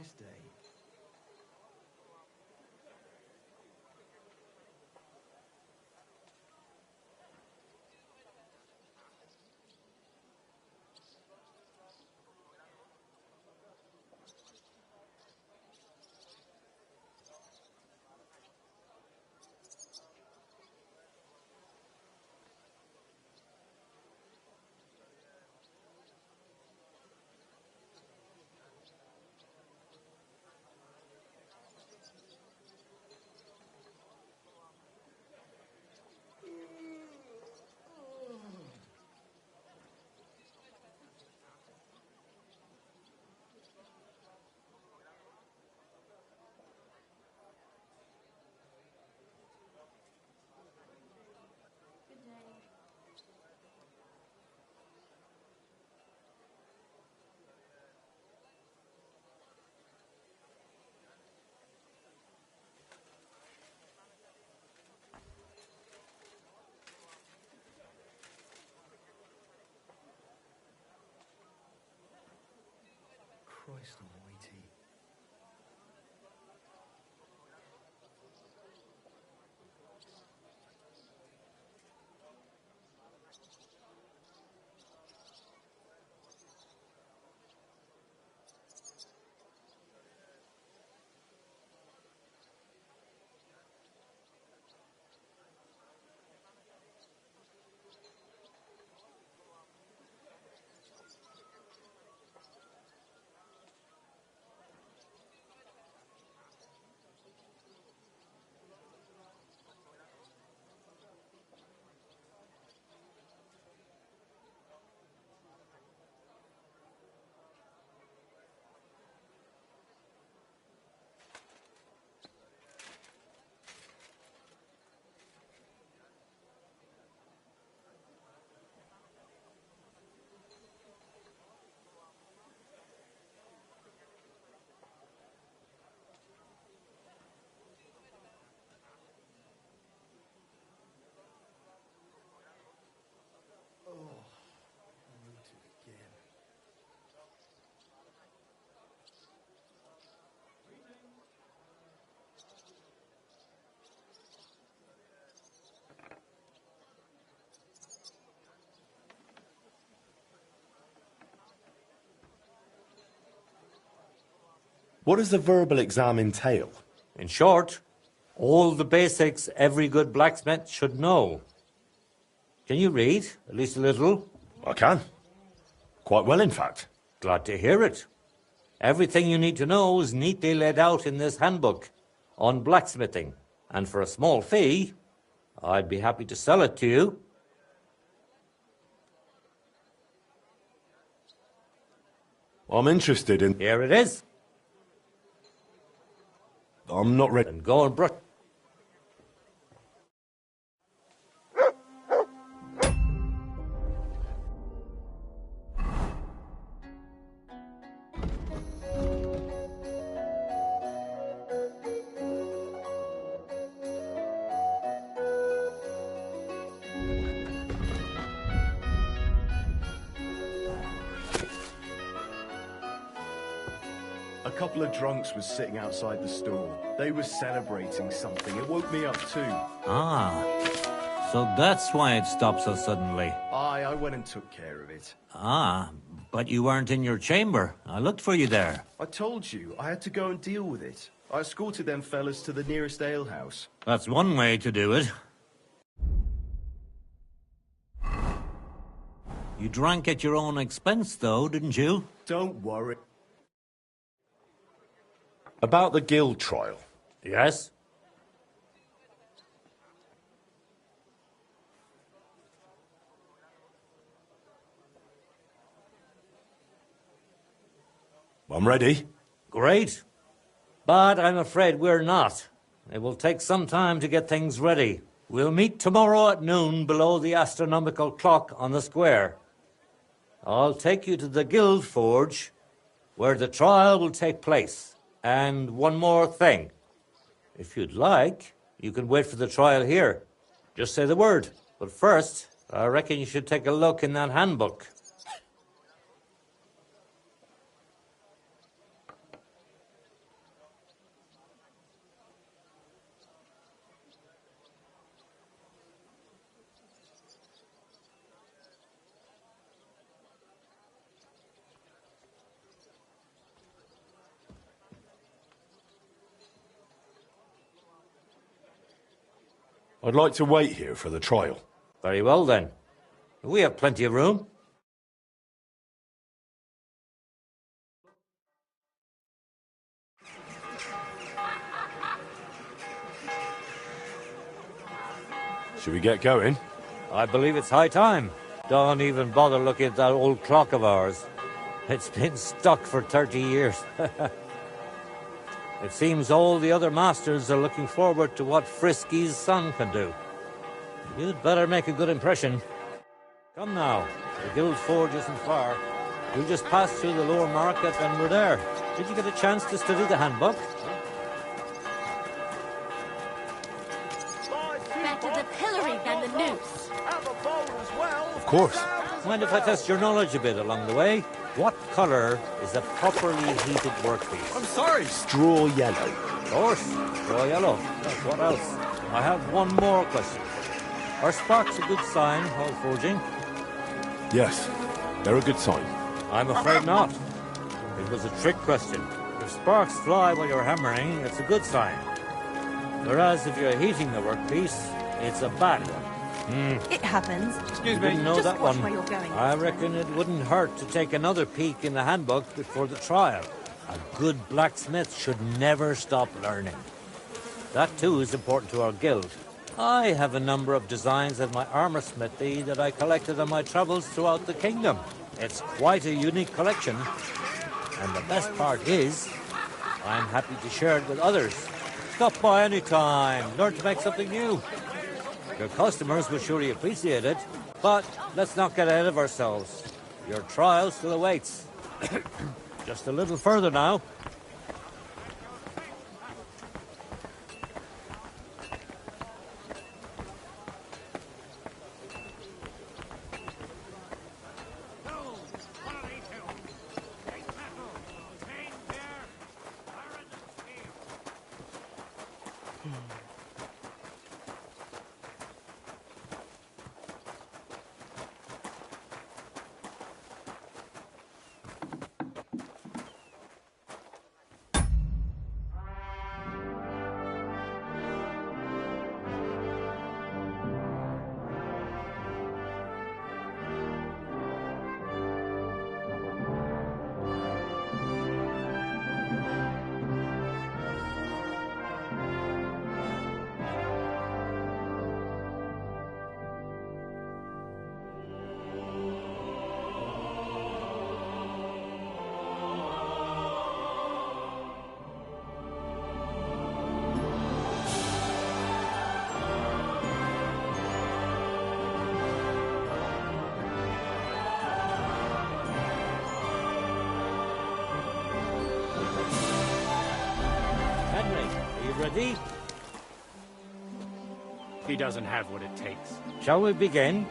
K: nice day. Christ almighty.
L: What does the verbal exam entail?
H: In short, all the basics every good blacksmith should know. Can you read, at least a little?
L: I can. Quite well, in fact.
H: Glad to hear it. Everything you need to know is neatly laid out in this handbook on blacksmithing. And for a small fee, I'd be happy to sell it to you.
L: I'm interested in...
H: Here it is.
L: I'm not ready.
H: Then go and brush.
M: A couple of drunks was sitting outside the store. They were celebrating something. It woke me up too.
H: Ah, so that's why it stopped so suddenly.
M: Aye, I went and took care of it.
H: Ah, but you weren't in your chamber. I looked for you there.
M: I told you, I had to go and deal with it. I escorted them fellas to the nearest alehouse.
H: That's one way to do it. You drank at your own expense, though, didn't you?
M: Don't worry.
L: About the guild trial.
H: Yes?
L: I'm ready.
H: Great. But I'm afraid we're not. It will take some time to get things ready. We'll meet tomorrow at noon below the astronomical clock on the square. I'll take you to the Guild Forge, where the trial will take place. And one more thing. If you'd like, you can wait for the trial here. Just say the word. But first, I reckon you should take a look in that handbook.
L: I'd like to wait here for the trial.
H: Very well, then. We have plenty of room.
L: Should we get going?
H: I believe it's high time. Don't even bother looking at that old clock of ours. It's been stuck for 30 years. It seems all the other masters are looking forward to what Frisky's son can do. You'd better make a good impression. Come now, the Guild Forge isn't far. We'll just pass through the lower market and we're there. Did you get a chance to study the handbook?
N: Better the pillory than the noose.
L: Of course.
H: Mind if I test your knowledge a bit along the way? What colour is a properly heated workpiece?
M: I'm sorry.
L: Straw yellow.
H: Of course, straw yellow. Yes, what else? I have one more question. Are sparks a good sign while forging?
L: Yes, they're a good sign.
H: I'm afraid not. It was a trick question. If sparks fly while you're hammering, it's a good sign. Whereas if you're heating the workpiece, it's a bad one.
D: It happens.
H: Excuse me. Didn't know
D: Just
H: that
D: watch
H: one.
D: where you're going.
H: I reckon it wouldn't hurt to take another peek in the handbook before the trial. A good blacksmith should never stop learning. That too is important to our guild. I have a number of designs of my armor smithy that I collected on my travels throughout the kingdom. It's quite a unique collection. And the best part is, I'm happy to share it with others. Stop by any time. Learn to make something new. Your customers will surely appreciate it, but let's not get ahead of ourselves. Your trial still awaits. Just a little further now. Ready?
G: He doesn't have what it takes.
H: Shall we begin?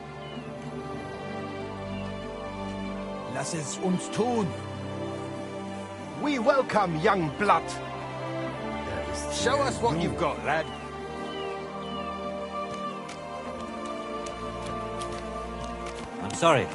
O: Lass es uns tun. We welcome young blood. Show us what you've got, lad.
H: I'm sorry.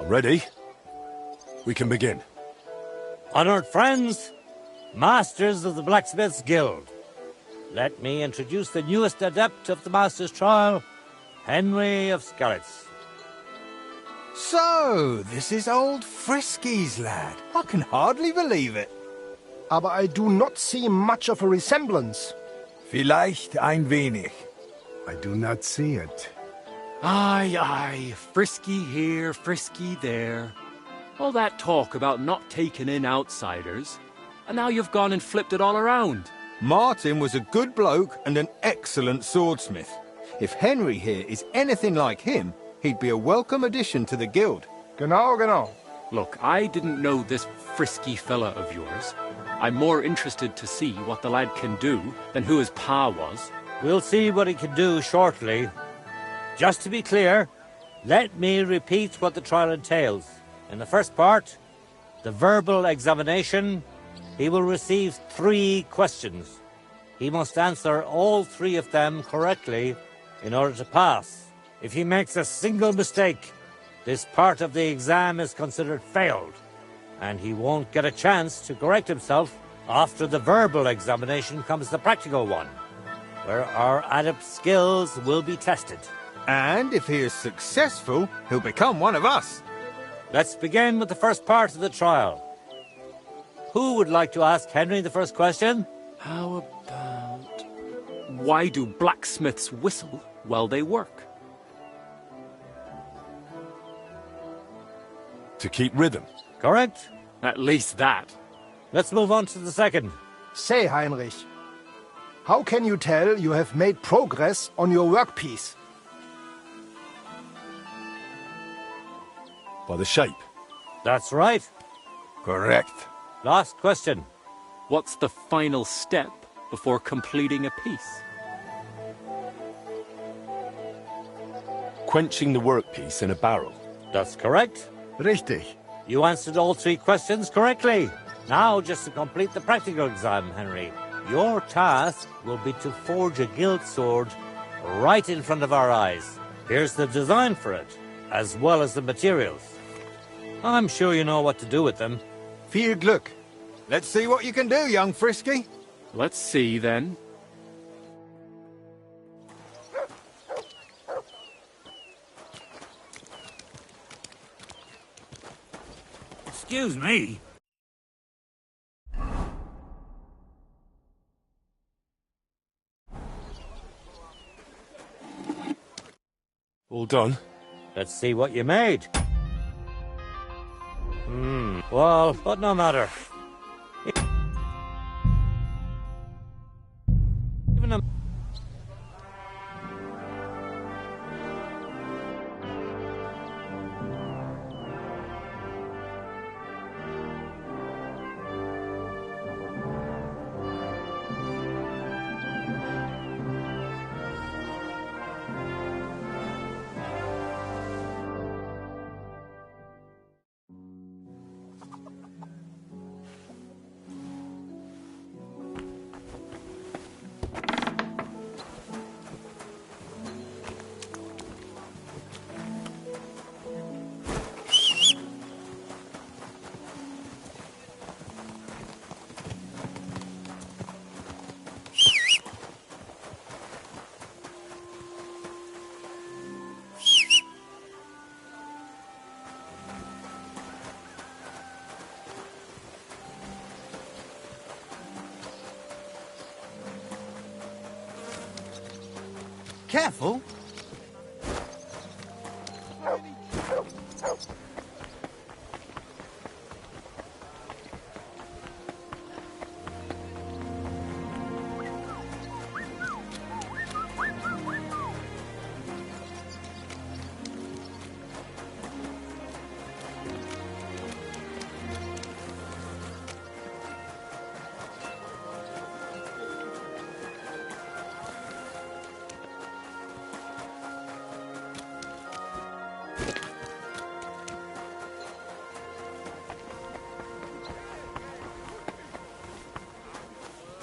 L: Ready? We can begin.
H: Honored friends, masters of the Blacksmiths Guild, let me introduce the newest adept of the Master's Trial, Henry of Skalitz.
O: So, this is old Frisky's lad. I can hardly believe it.
I: Aber I do not see much of a resemblance.
O: Vielleicht ein wenig.
I: I do not see it.
G: Aye, aye, Frisky here, Frisky there. All that talk about not taking in outsiders, and now you've gone and flipped it all around.
O: Martin was a good bloke and an excellent swordsmith. If Henry here is anything like him, he'd be a welcome addition to the guild.
I: Genau, genau.
G: Look, I didn't know this Frisky fella of yours. I'm more interested to see what the lad can do than who his pa was.
H: We'll see what he can do shortly. Just to be clear, let me repeat what the trial entails. In the first part, the verbal examination, he will receive 3 questions. He must answer all 3 of them correctly in order to pass. If he makes a single mistake, this part of the exam is considered failed, and he won't get a chance to correct himself. After the verbal examination comes the practical one, where our adept skills will be tested.
O: And if he is successful, he'll become one of us.
H: Let's begin with the first part of the trial. Who would like to ask Henry the first question?
G: How about... Why do blacksmiths whistle while they work?
L: To keep rhythm.
H: Correct?
G: At least that.
H: Let's move on to the second.
I: Say, Heinrich, how can you tell you have made progress on your workpiece?
L: By the shape.
H: That's right.
O: Correct.
H: Last question.
G: What's the final step before completing a piece?
L: Quenching the workpiece in a barrel.
H: That's correct.
I: Richtig.
H: You answered all 3 questions correctly. Now, just to complete the practical exam, Henry, your task will be to forge a guild sword right in front of our eyes. Here's the design for it, as well as the materials. I'm sure you know what to do with them.
O: Viel Glück. Let's see what you can do, young Frisky.
G: Let's see, then.
F: Excuse me.
L: All done?
H: Let's see what you made. Well, but no matter. Even a...
O: Careful.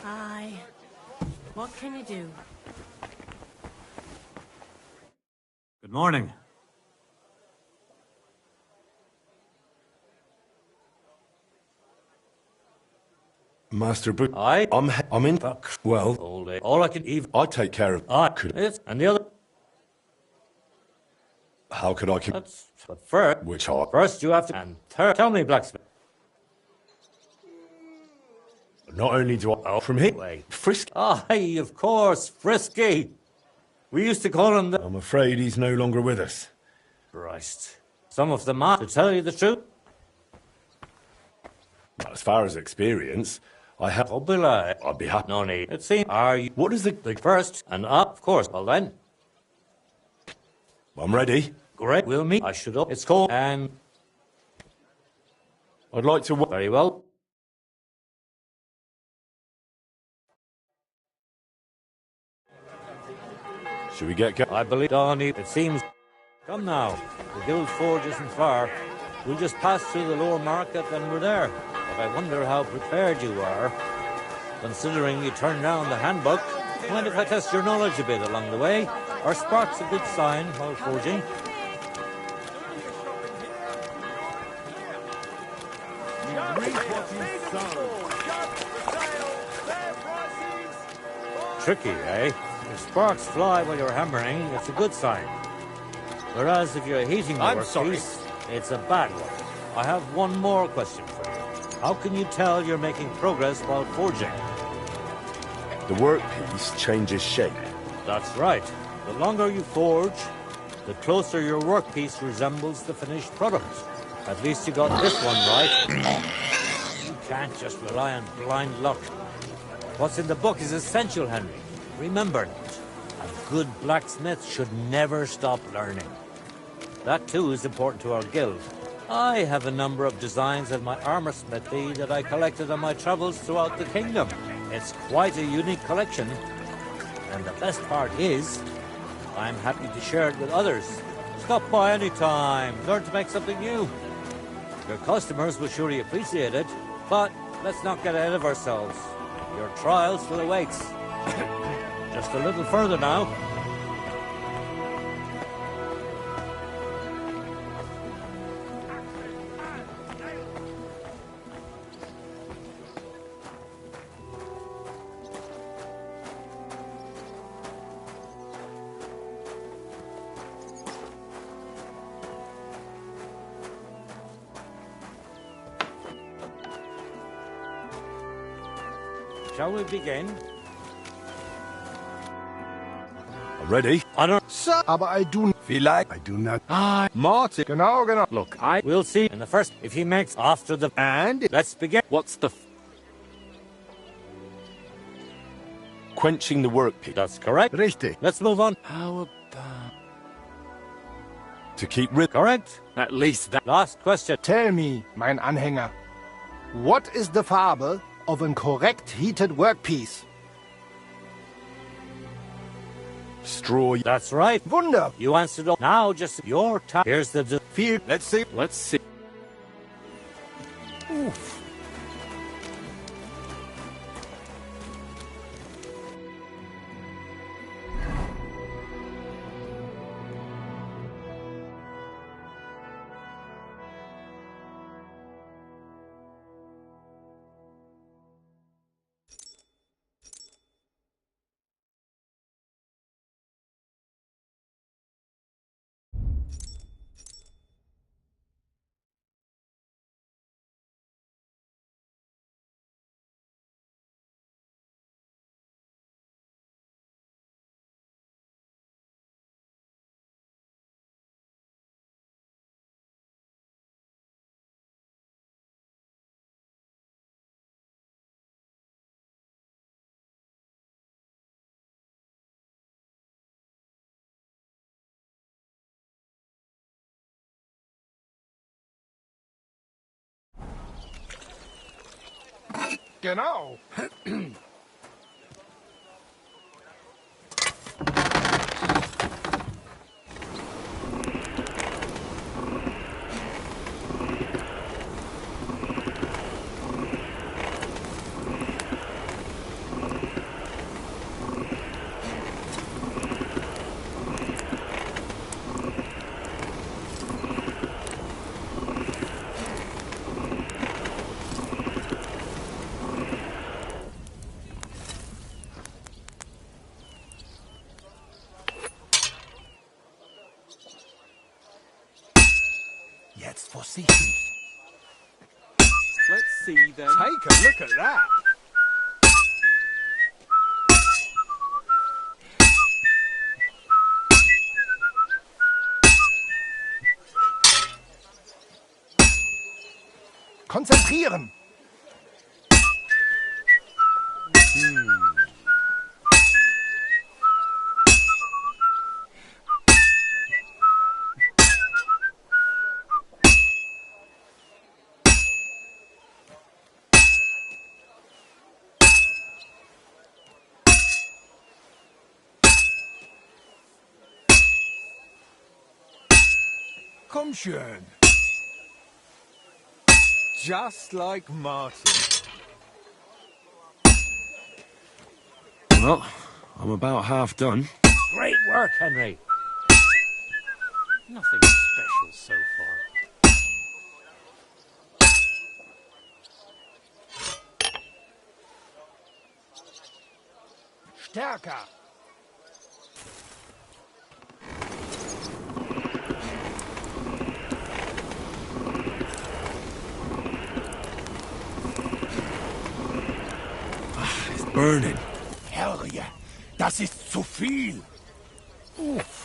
N: Hi. What can you do?
H: Good morning.
L: Master Boot.
H: I?
L: I'm in. Well,
H: all I can even.
L: I take care of.
H: It's, and the other.
L: How could I?
H: That's but first.
L: Which are?
H: First, you have to. And third, tell me, blacksmith.
A: Not only do I from here,
H: Frisky. Aye, of course, Frisky. We used to call him the.
A: I'm afraid he's no longer with us.
H: Christ. Some of them are, to tell you the truth.
A: As far as experience, I have.
H: I'd
A: be happy.
H: No need. It seems. Are you?
A: What is the
H: first and up? Of course. Well then.
A: I'm ready.
H: Great. We'll meet. I should up. It's called and.
A: I'd like to.
H: Very well.
A: Should we get going?
H: I believe, Donnie, it seems. Come now. The Guild Forge isn't far. We'll just pass through the lower market and we're there. But I wonder how prepared you are. Considering you turned down the handbook, mind if I test your knowledge a bit along the way? Are sparks a good sign while forging? Tricky, eh? If sparks fly while you're hammering, it's a good sign. Whereas if you're heating the workpiece, it's a bad one. I have one more question for you. How can you tell you're making progress while forging?
A: The workpiece changes shape.
H: That's right. The longer you forge, the closer your workpiece resembles the finished product. At least you got this one right. You can't just rely on blind luck. What's in the book is essential, Henry. Remember it. A good blacksmith should never stop learning. That too is important to our guild. I have a number of designs of my armor smithy that I collected on my travels throughout the kingdom. It's quite a unique collection. And the best part is, I'm happy to share it with others. Stop by any time. Learn to make something new. Your customers will surely appreciate it, but let's not get ahead of ourselves. Your trial still awaits. Just a little further now. Shall we begin?
A: Ready?
H: Honor.
O: Sir, aber I do vielleicht. I do not. Martin. Genau.
H: Look, we'll see in the first. If he makes after the and let's begin.
G: What's the
A: quenching the workpiece?
H: That's correct.
O: Richtig.
H: Let's move on.
G: How about
A: to keep
H: correct?
G: At least that.
H: Last question.
O: Tell me, mein Anhänger, what is the Farbe of a correct heated workpiece?
A: Straw.
H: That's right.
O: Wunder.
H: You answered all. Now just your time. Here's the
O: field. Let's see.
H: Oof.
O: Genau. Jetzt vorsichtig.
F: Let's see then.
O: Take a look at that. Konzentrieren. Komm schön. Just like Martin.
L: Well, I'm about half done.
H: Great work, Henry.
G: Nothing special so far.
O: Stärker.
L: It's burning.
O: Herrje, das ist zu viel. Uff.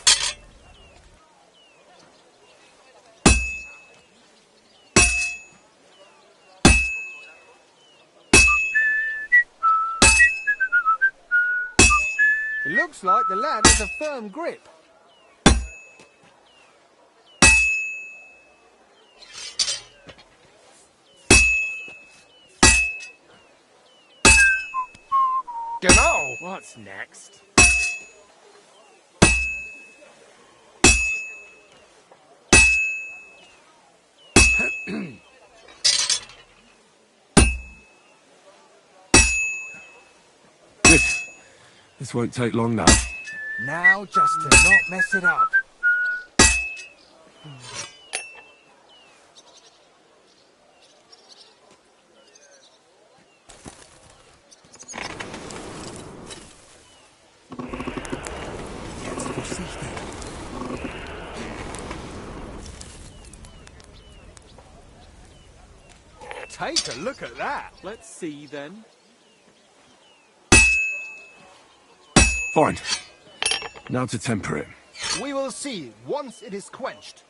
O: It looks like the lad has a firm grip. Genau.
G: What's next?
L: Good. This won't take long now.
O: Now just to not mess it up. Jetzt vorsichtig. Take a look at that.
F: Let's see then.
L: Fine. Now to temper it.
O: We will see once it is quenched.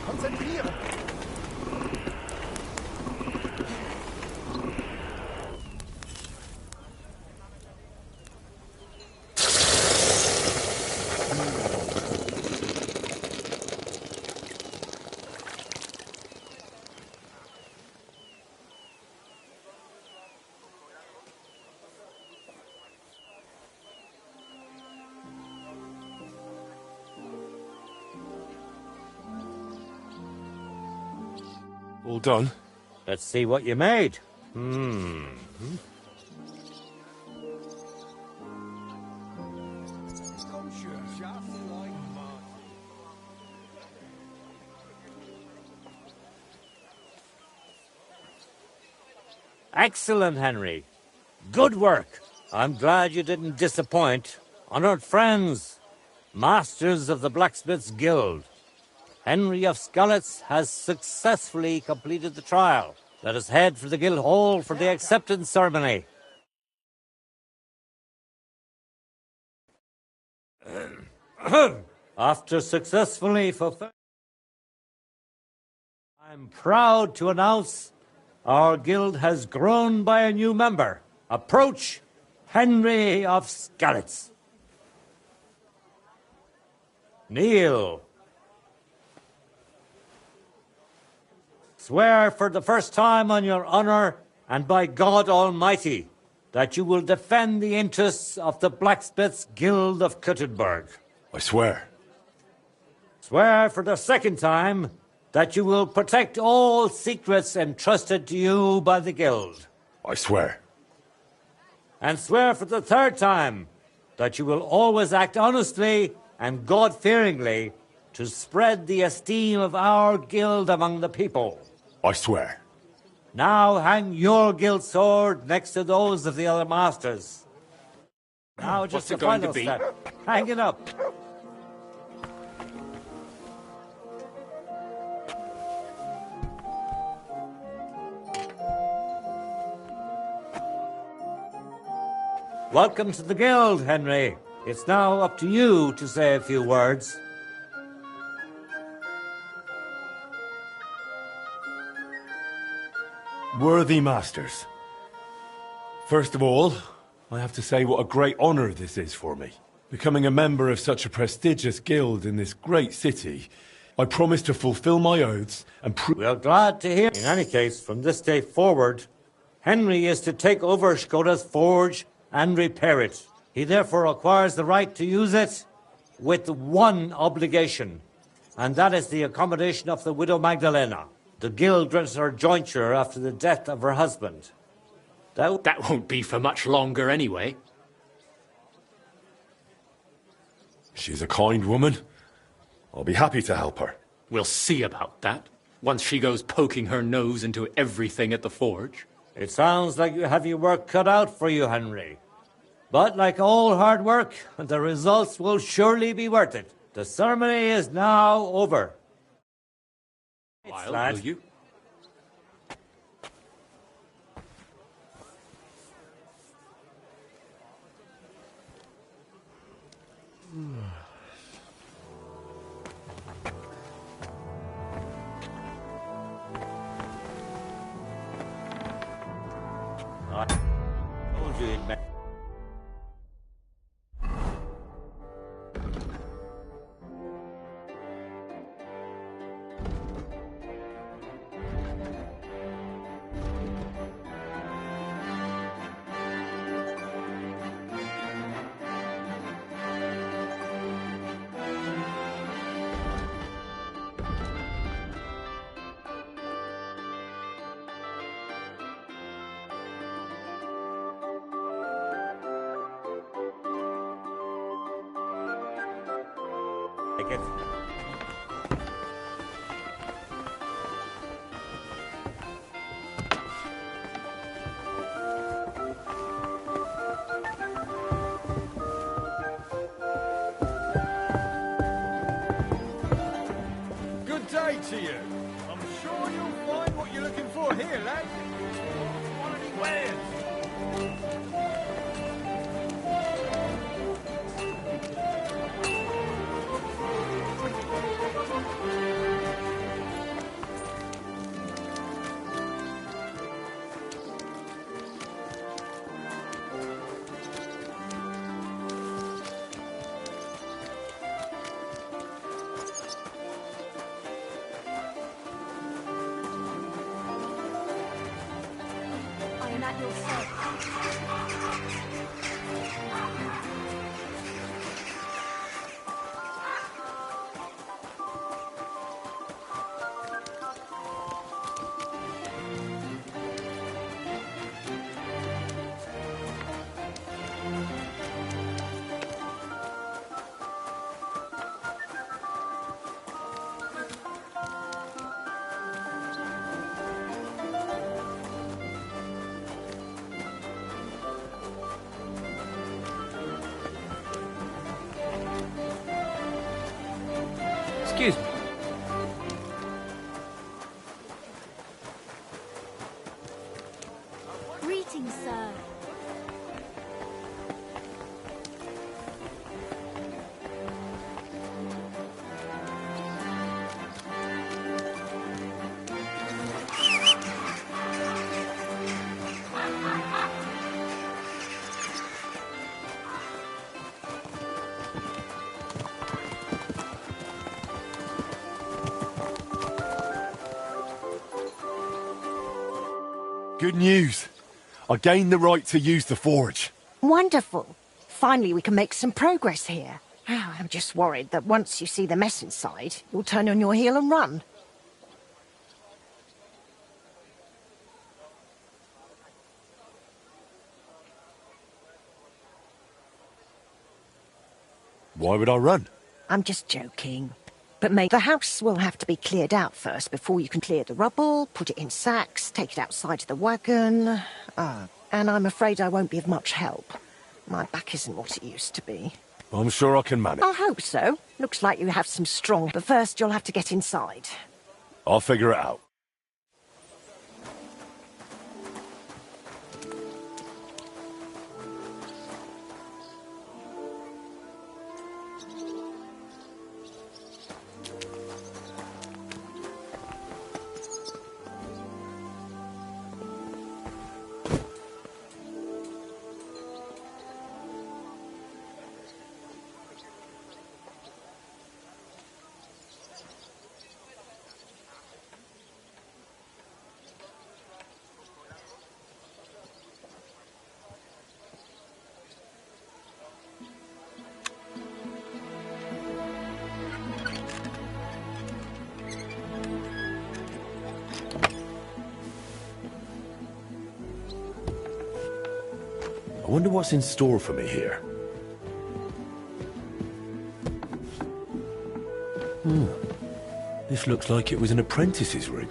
O: Konzentrieren.
A: All done?
H: Let's see what you made. Excellent, Henry. Good work. I'm glad you didn't disappoint. Honored friends, masters of the Blacksmiths Guild, Henry of Skalitz has successfully completed the trial. Let us head for the guild hall for the acceptance ceremony. After successfully fulfilling, I'm proud to announce our guild has grown by a new member. Approach Henry of Skalitz. Kneel. Swear for the first time on your honor and by God Almighty that you will defend the interests of the Blacksmiths Guild of Kuttenberg.
L: I swear.
H: Swear for the second time that you will protect all secrets entrusted to you by the Guild.
L: I swear.
H: And swear for the third time that you will always act honestly and God-fearingly to spread the esteem of our guild among the people.
L: I swear.
H: Now hang your guild sword next to those of the other masters. Now just
F: What's
H: the
F: it going
H: final
F: to be?
H: step. Hang it up. Welcome to the Guild, Henry. It's now up to you to say a few words.
L: Worthy masters. First of all, I have to say what a great honor this is for me. Becoming a member of such a prestigious guild in this great city, I promise to fulfill my oaths and
H: We are glad to hear. In any case, from this day forward, Henry is to take over Skoda's forge and repair it. He therefore acquires the right to use it with one obligation, and that is the accommodation of the widow Magdalena. The guild rents her jointure after the death of her husband.
G: That won't be for much longer anyway.
L: She's a kind woman. I'll be happy to help her.
G: We'll see about that, once she goes poking her nose into everything at the forge.
H: It sounds like you have your work cut out for you, Henry. But like all hard work, the results will surely be worth it. The ceremony is now over.
G: While, will you?
H: I told you it meant... Take it.
F: Good day to you. I'm sure you'll find what you're looking for here, lad. Quality wares.
D: I am at your service.
G: Excuse me.
D: Greetings, sir.
L: Good news. I gained the right to use the forge.
J: Wonderful. Finally, we can make some progress here. I'm just worried that once you see the mess inside, you'll turn on your heel and run.
L: Why would I run?
J: I'm just joking. But mate, the house will have to be cleared out first before you can clear the rubble, put it in sacks, take it outside to the wagon. And I'm afraid I won't be of much help. My back isn't what it used to be.
A: I'm sure I can manage.
J: I hope so. Looks like you have some strong, but first you'll have to get inside.
A: I'll figure it out. I wonder what's in store for me here. This looks like it was an apprentice's room.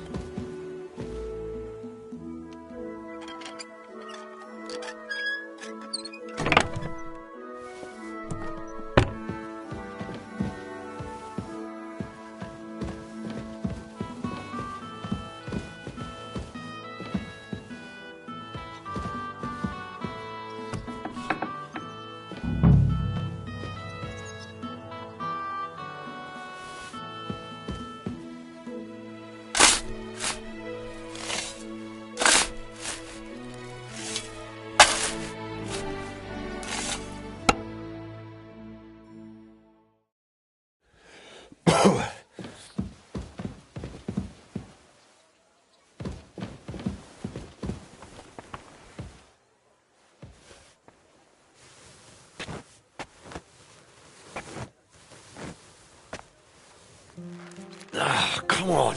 A: Come on.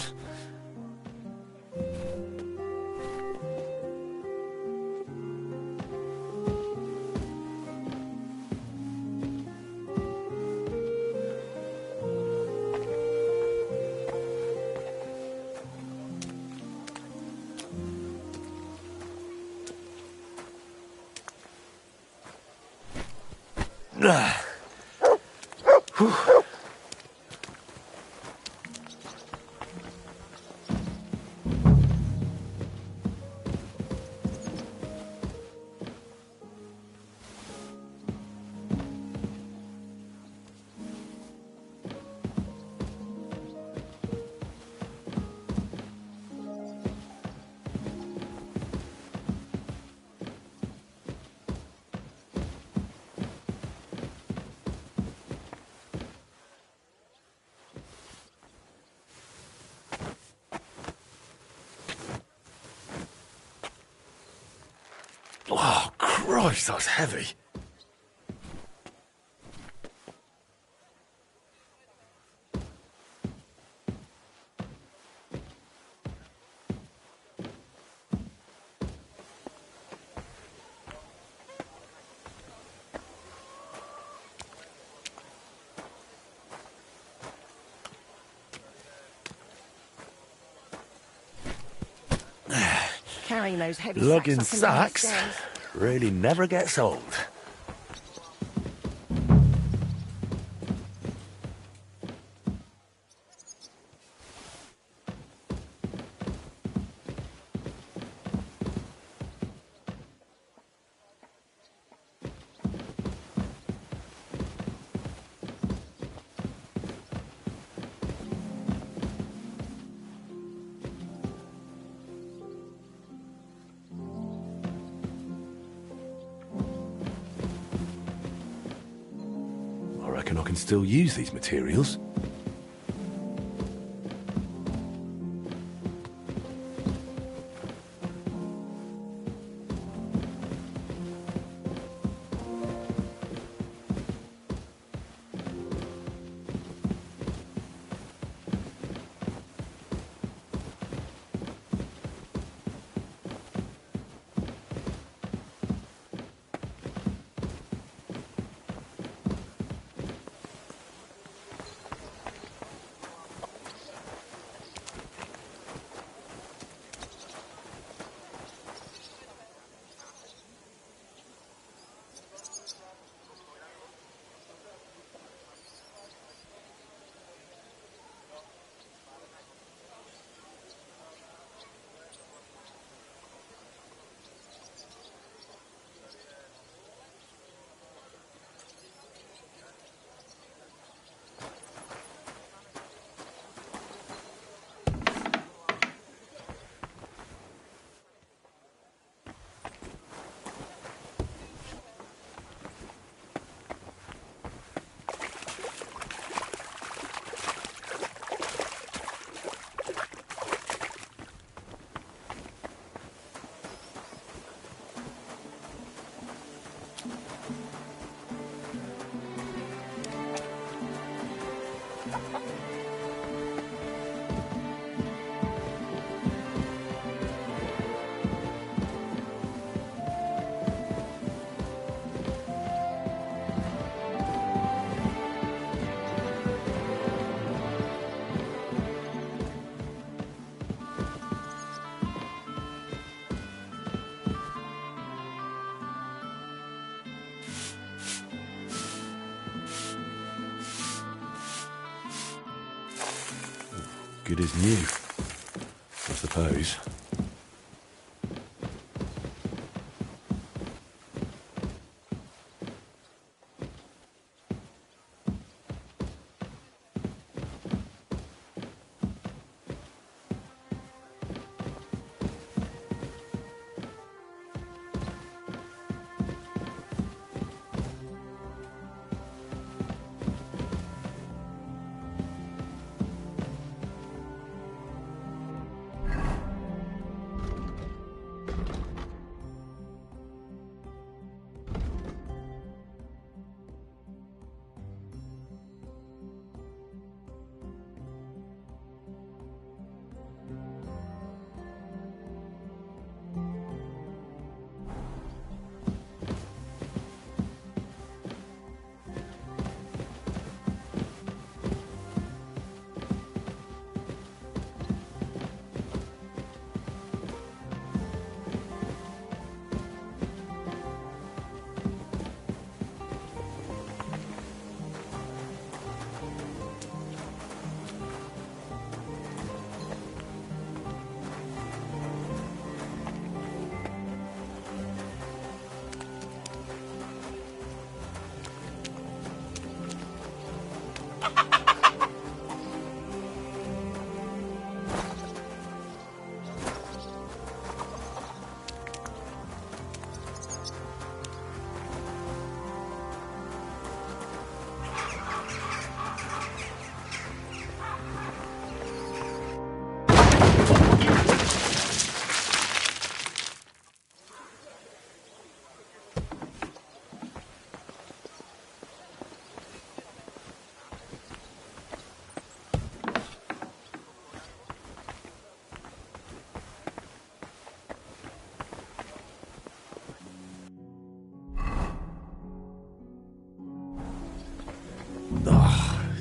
A: Oh, Christ, that's heavy.
J: Carrying those heavy
A: Lugging
J: sacks up and down the
A: sacks
J: stairs.
A: really never gets old. I reckon I can still use these materials.
L: good as new, I suppose.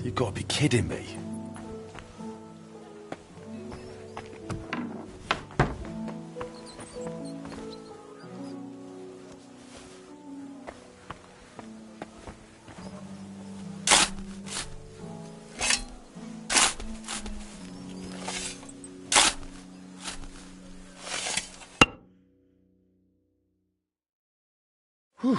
L: You've got to be kidding me. Whew.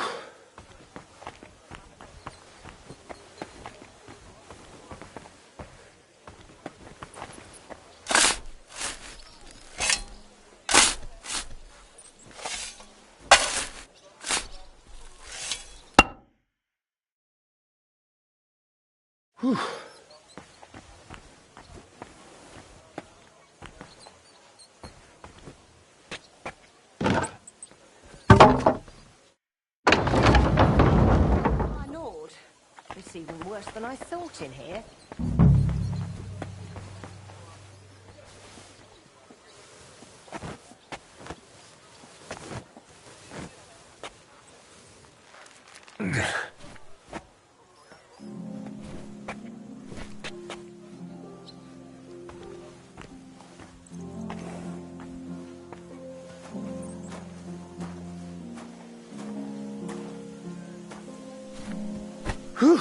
L: Whew.
J: My lord, it's even worse than I thought in here.
L: Whew.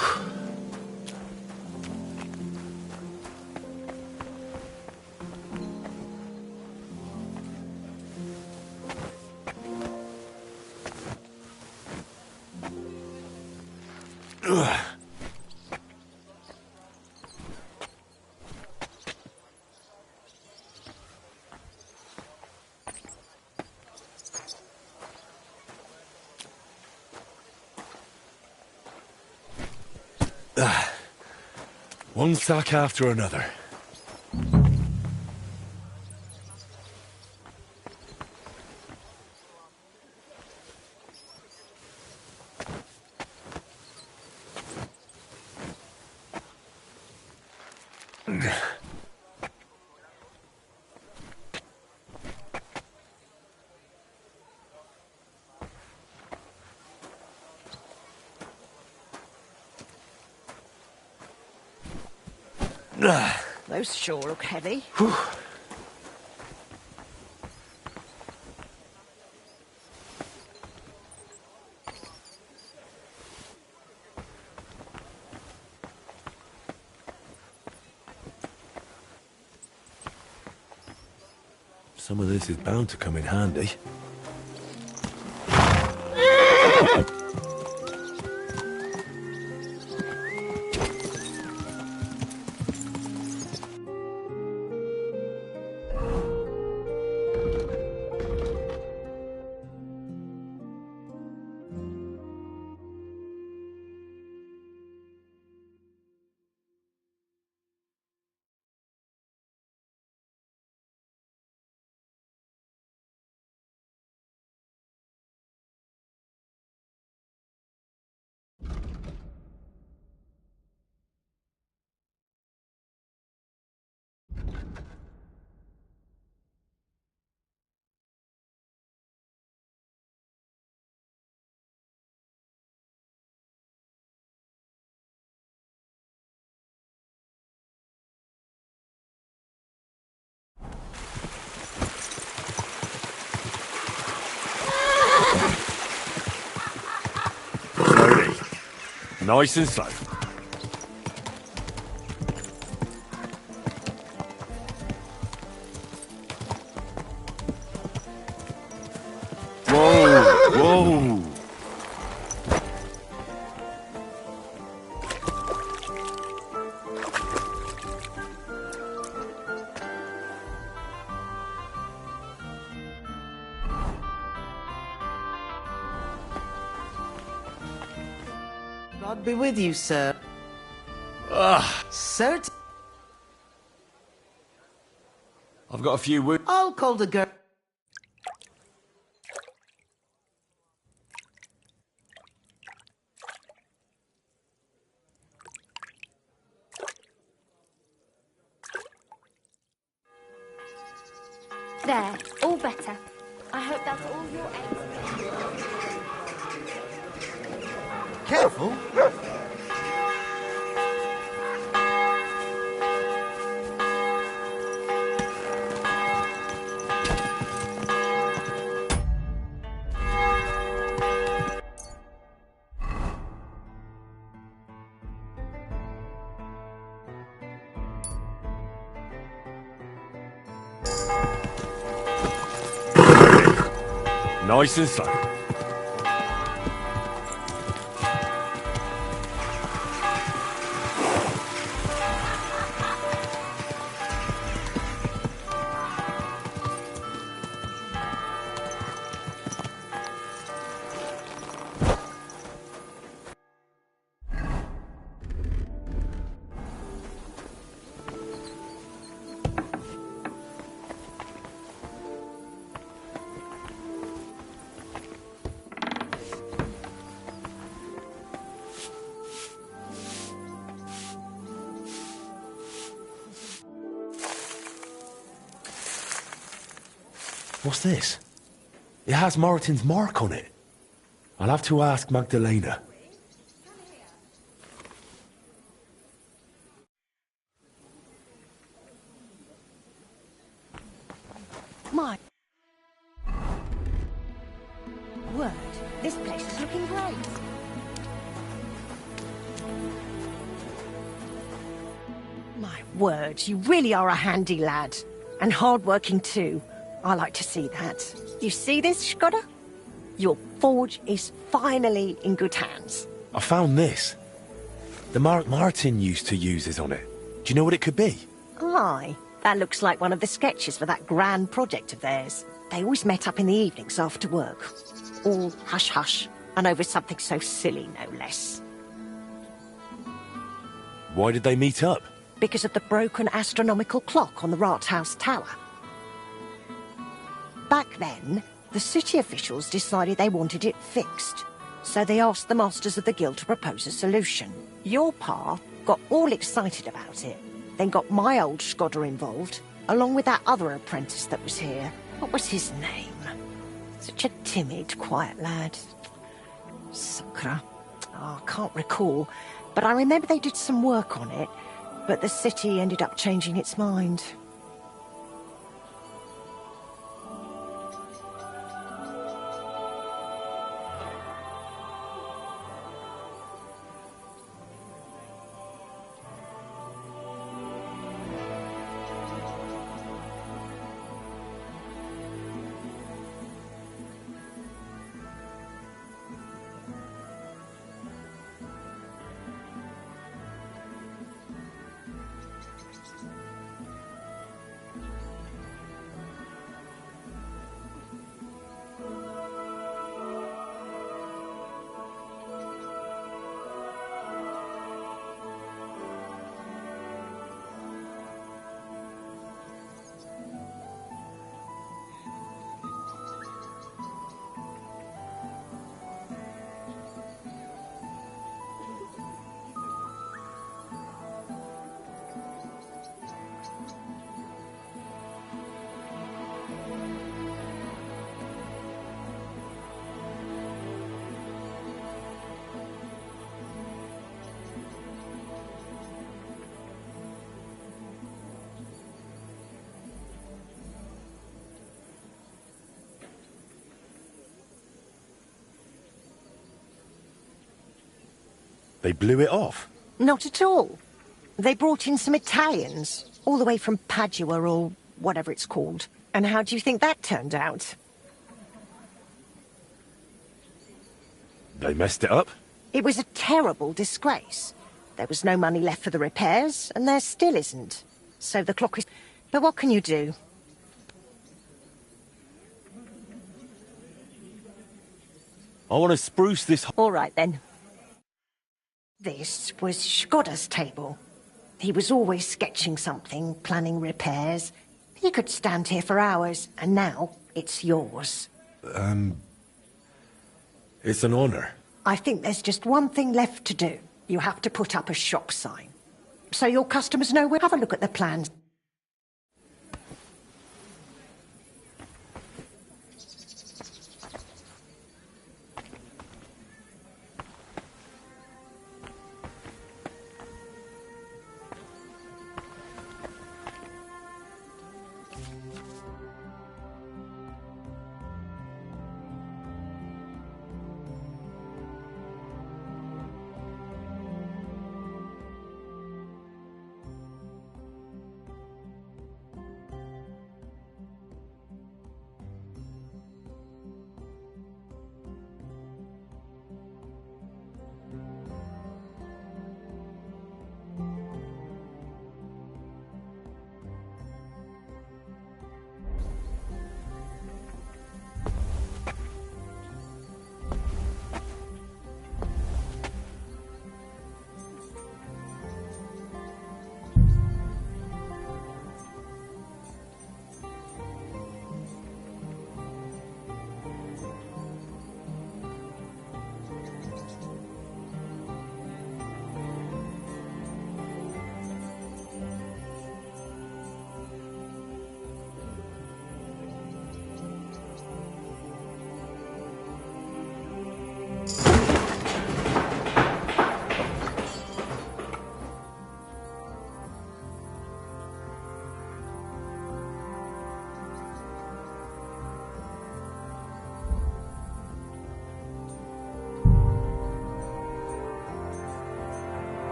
L: Ugh. One sack after another.
J: Those sure look heavy.
L: Whew. Some of this is bound to come in handy.
A: Nice and slow. Whoa, whoa.
P: God be with you, sir. Sir,
L: I've got a few wounds.
P: I'll call the girl.
Q: There, all better. I hope that's all your eggs.
O: Careful.
A: Nice and slow.
L: What's this? It has Martin's mark on it. I'll have to ask Magdalena.
J: My word, this place is looking great. My word, you really are a handy lad. And hard-working too. I like to see that. You see this, Skoda? Your forge is finally in good hands.
L: I found this. The mark Martin used to use is on it. Do you know what it could be?
J: Aye, that looks like one of the sketches for that grand project of theirs. They always met up in the evenings after work. All hush-hush, and over something so silly, no less.
L: Why did they meet up?
J: Because of the broken astronomical clock on the Rathaus Tower. Back then, the city officials decided they wanted it fixed, so they asked the masters of the guild to propose a solution. Your pa got all excited about it, then got my old Skoda involved, along with that other apprentice that was here. What was his name? Such a timid, quiet lad. Sakura. Oh, I can't recall, but I remember they did some work on it, but the city ended up changing its mind.
A: They blew it off.
J: Not at all. They brought in some Italians, all the way from Padua or whatever it's called. And how do you think that turned out?
A: They messed it up?
J: It was a terrible disgrace. There was no money left for the repairs, and there still isn't. So the clock is... But what can you do?
A: I want to spruce this...
J: All right, then. This was Skoda's table. He was always sketching something, planning repairs. He could stand here for hours, and now it's yours.
A: It's an honor.
J: I think there's just one thing left to do. You have to put up a shop sign. So your customers know where... Have a look at the plans.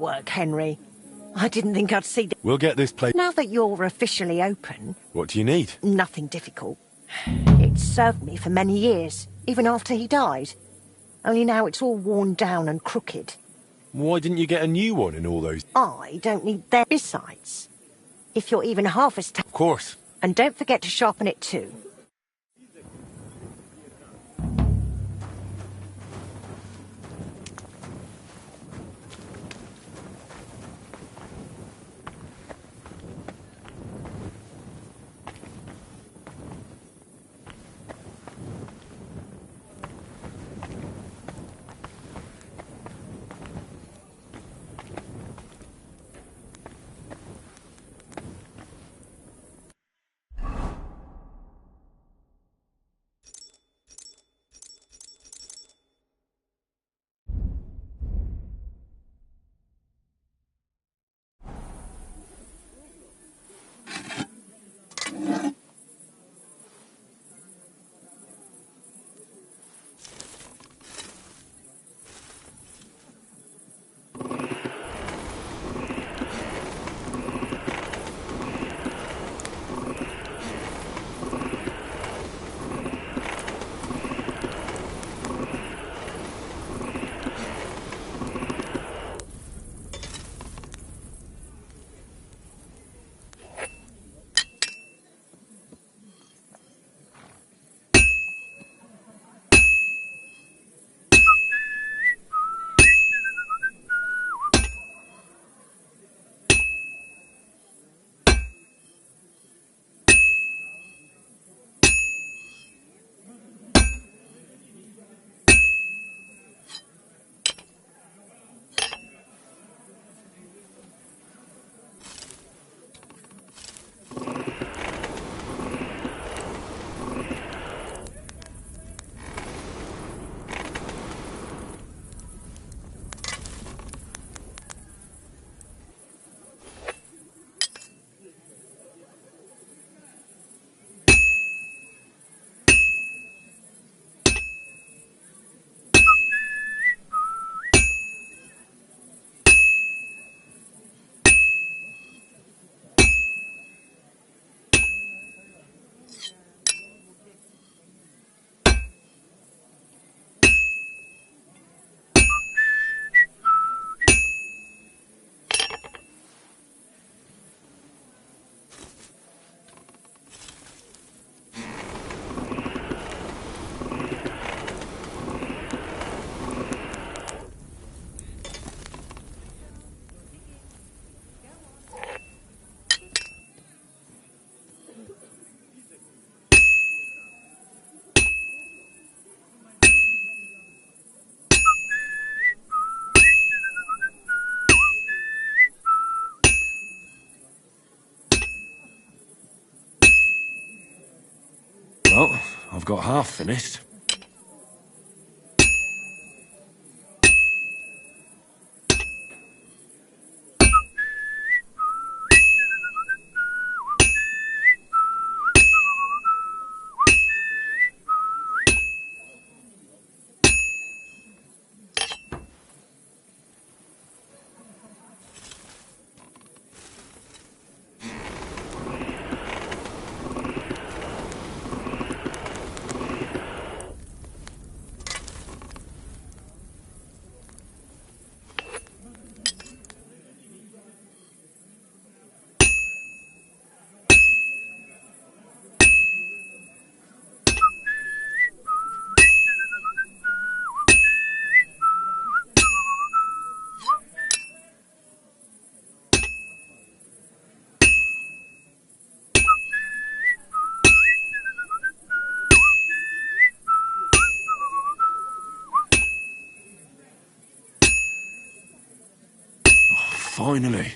J: work, Henry. I didn't think I'd see...
A: We'll get this place...
J: Now that you're officially open...
A: What do you need?
J: Nothing difficult. It served me for many years, even after he died. Only now it's all worn down and crooked.
A: Why didn't you get a new one in all those...
J: I don't need that. Besides, if you're even half as...
A: Of course.
J: And don't forget to sharpen it too.
L: Well, I've got half finished. Finally.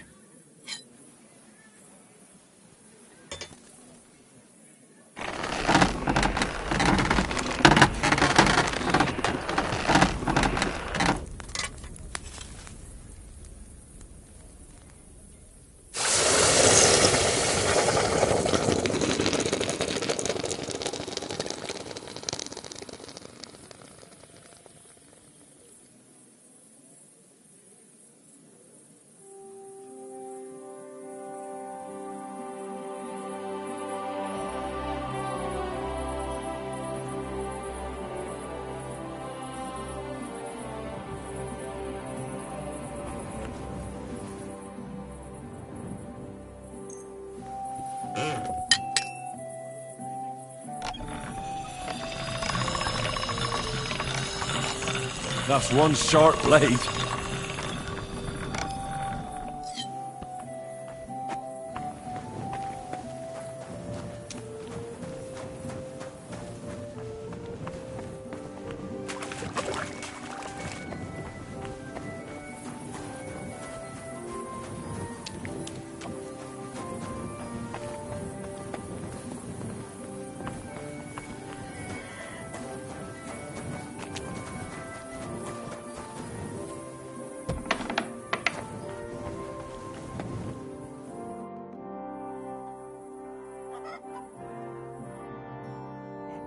L: That's one sharp blade.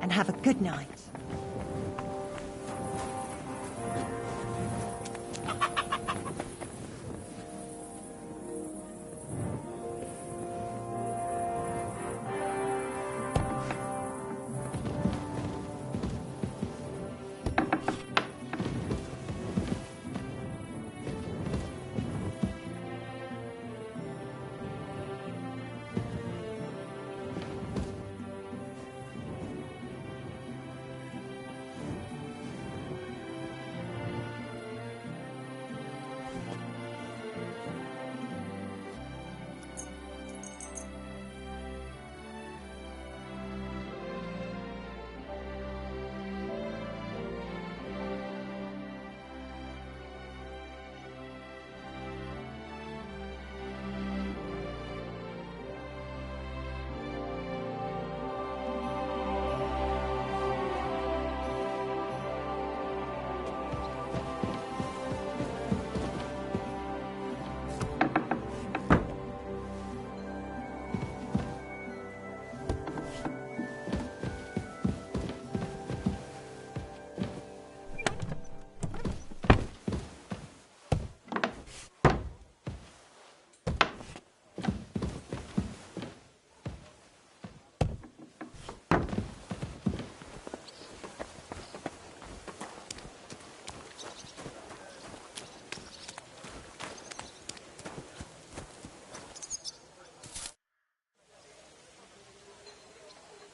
J: And have a good night.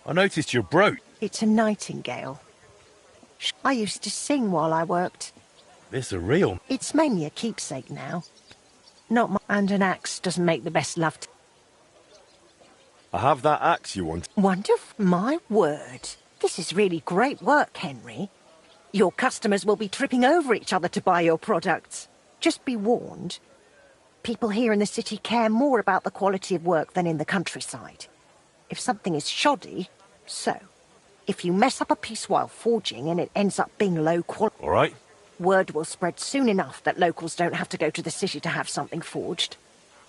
A: I noticed your brooch.
J: It's a nightingale. I used to sing while I worked.
A: This a real.
J: It's mainly a keepsake now. Not my... And an axe doesn't make the best love.
A: I have that axe you want.
J: Wonderful. My word. This is really great work, Henry. Your customers will be tripping over each other to buy your products. Just be warned. People here in the city care more about the quality of work than in the countryside. If something is shoddy, so. If you mess up a piece while forging and it ends up being low quality...
A: All right.
J: Word will spread soon enough that locals don't have to go to the city to have something forged.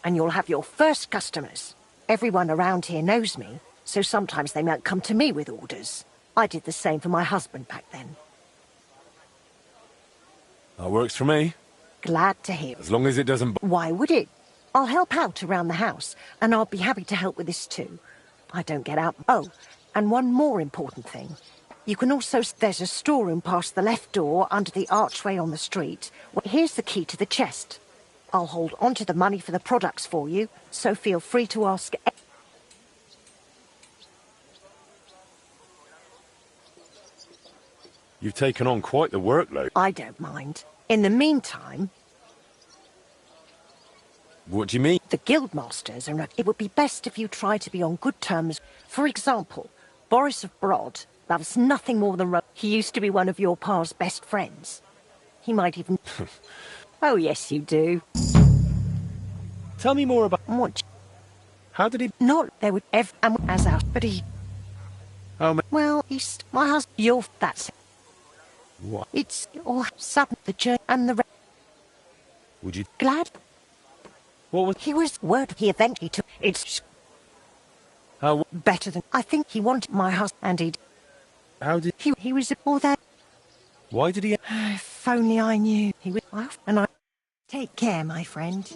J: And you'll have your first customers. Everyone around here knows me, so sometimes they might come to me with orders. I did the same for my husband back then.
A: That works for me.
J: Glad to hear.
A: As long as it doesn't...
J: Why would it? I'll help out around the house, and I'll be happy to help with this too. I don't get out... Oh, and one more important thing. You can also... There's a storeroom past the left door under the archway on the street. Well, here's the key to the chest. I'll hold on to the money for the products for you, so feel free to ask...
A: You've taken on quite the workload.
J: I don't mind. In the meantime...
A: What do you mean?
J: The guildmasters are... It would be best if you try to be on good terms. For example, Boris of Brod loves nothing more than... He used to be one of your pa's best friends. He might even... Oh, yes, you do.
A: Tell me more about...
J: What?
A: How did he...
J: Not... There would ever... As out... But he...
A: Oh,
J: well, he's... My husband... You're... That's...
A: What?
J: It's... All... Sudden... The journey... And the...
A: Would you...
J: Glad...
A: What was...
J: He was... Word he eventually took... It's...
A: How...
J: Better than... I think he wanted my husband... And he'd...
A: How did...
J: He was... All that...
A: Why did he...
J: If only I knew. He was... And I... Take care, my friend.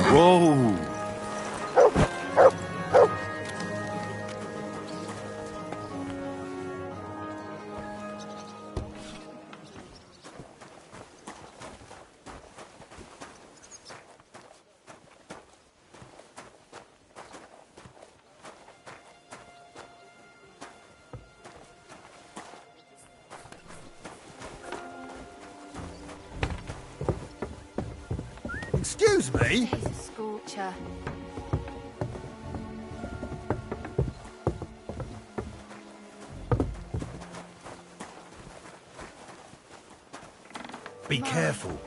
A: Whoa!
O: Excuse me?
Q: He's a scorcher.
O: Be careful.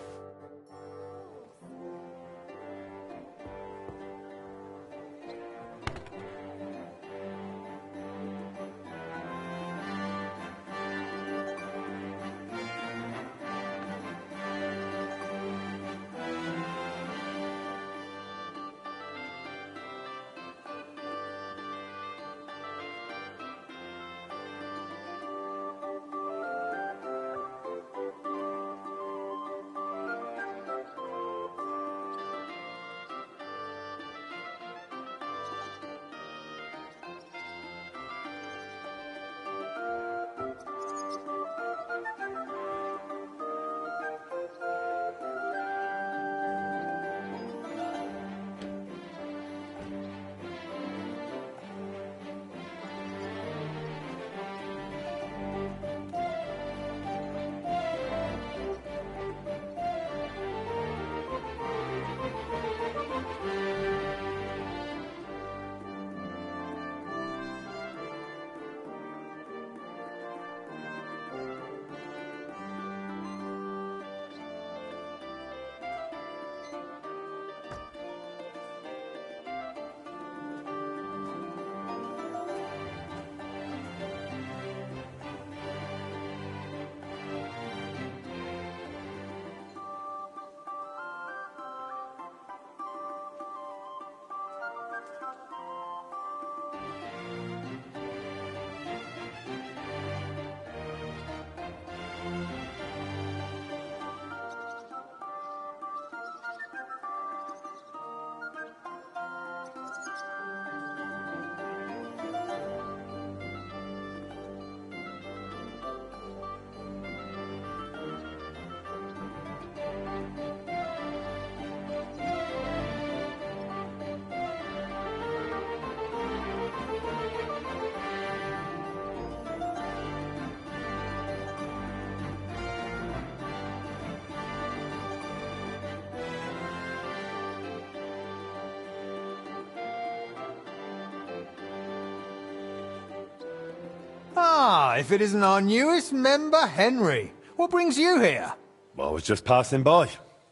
O: Ah, if it isn't our newest member, Henry. What brings you here?
A: Well, I was just passing by,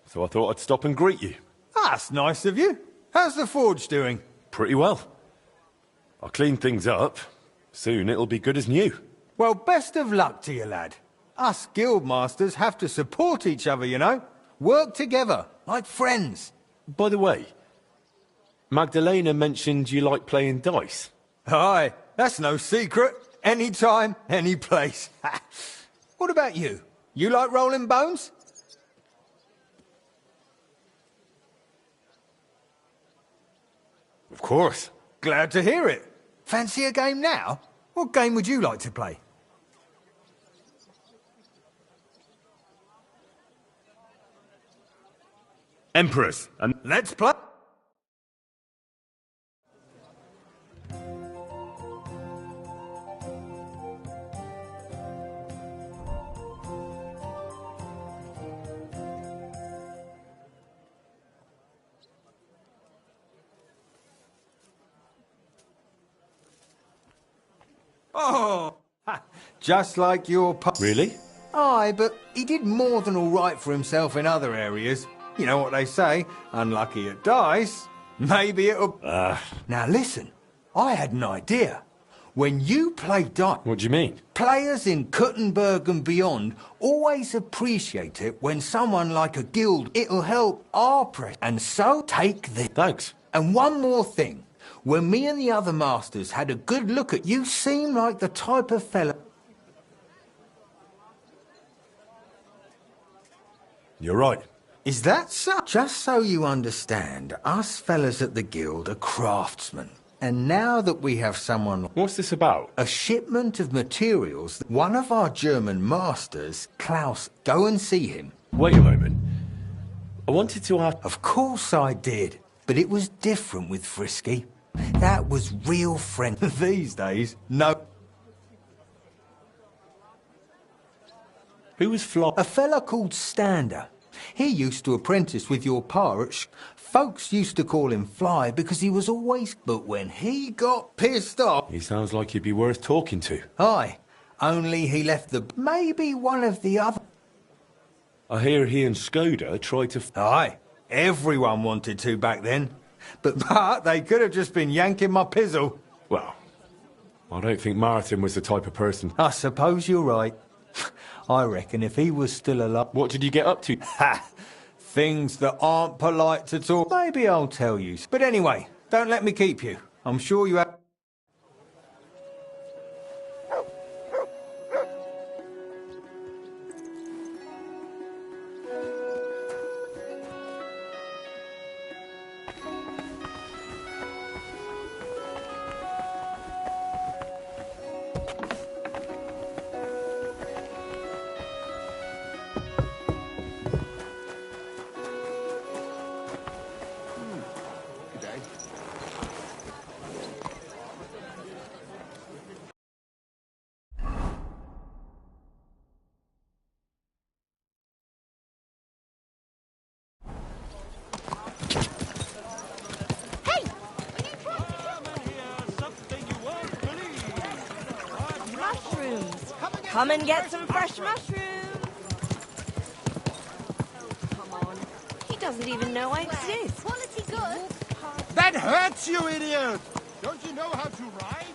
A: so I thought I'd stop and greet you.
O: That's nice of you. How's the forge doing?
A: Pretty well. I'll clean things up. Soon it'll be good as new.
O: Well, best of luck to you, lad. Us guildmasters have to support each other, you know? Work together, like friends.
A: By the way, Magdalena mentioned you like playing dice.
O: Aye, that's no secret. Anytime, any place. What about you? You like rolling bones?
A: Of course.
O: Glad to hear it. Fancy a game now? What game would you like to play?
A: Emperors, and
O: let's play. Oh, just like your
A: Really?
O: Aye, but he did more than all right for himself in other areas. You know what they say, unlucky at dice, maybe it'll... Now listen, I had an idea. When you play dice...
A: What do you mean?
O: Players in Kuttenberg and beyond always appreciate it when someone like a guild... It'll help our press, and so take this.
A: Thanks.
O: And one more thing. When me and the other masters had a good look at you, seemed like the type of fella...
A: You're right.
O: Is that so? Just so you understand, us fellas at the Guild are craftsmen. And now that we have someone...
L: What's this about?
O: A shipment of materials. One of our German masters, Klaus, go and see him.
L: Wait a moment. I wanted to ask...
O: Of course I did. But it was different with Frisky. That was real friend. These days, no.
L: Who was Fly?
O: A fella called Stander. He used to apprentice with your pa at Folks used to call him Fly because he was always... But when he got pissed off...
L: He sounds like he'd be worth talking to.
O: Aye. Only he left the... Maybe one of the other...
L: I hear he and Skoda tried to...
O: Aye. Everyone wanted to back then. But they could have just been yanking my pizzle.
L: Well, I don't think Martin was the type of person...
O: I suppose you're right. I reckon if he was still alive...
L: What did you get up to?
O: Ha! Things that aren't polite to talk. Maybe I'll tell you. But anyway, don't let me keep you. I'm sure you have...
D: Come and get some fresh mushrooms. Come on. He doesn't even know I exist.
Q: Quality good.
E: That hurts, you idiot! Don't you know how to ride?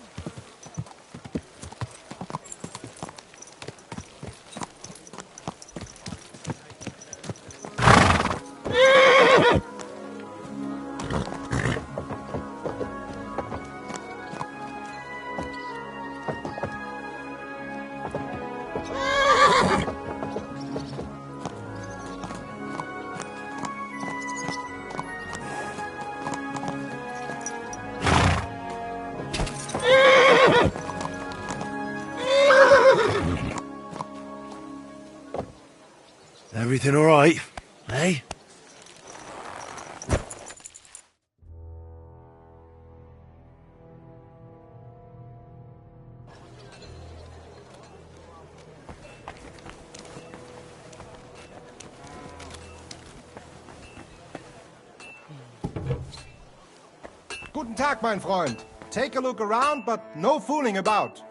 A: Everything all right, eh?
F: Guten Tag, mein Freund. Take a look around, but no fooling about.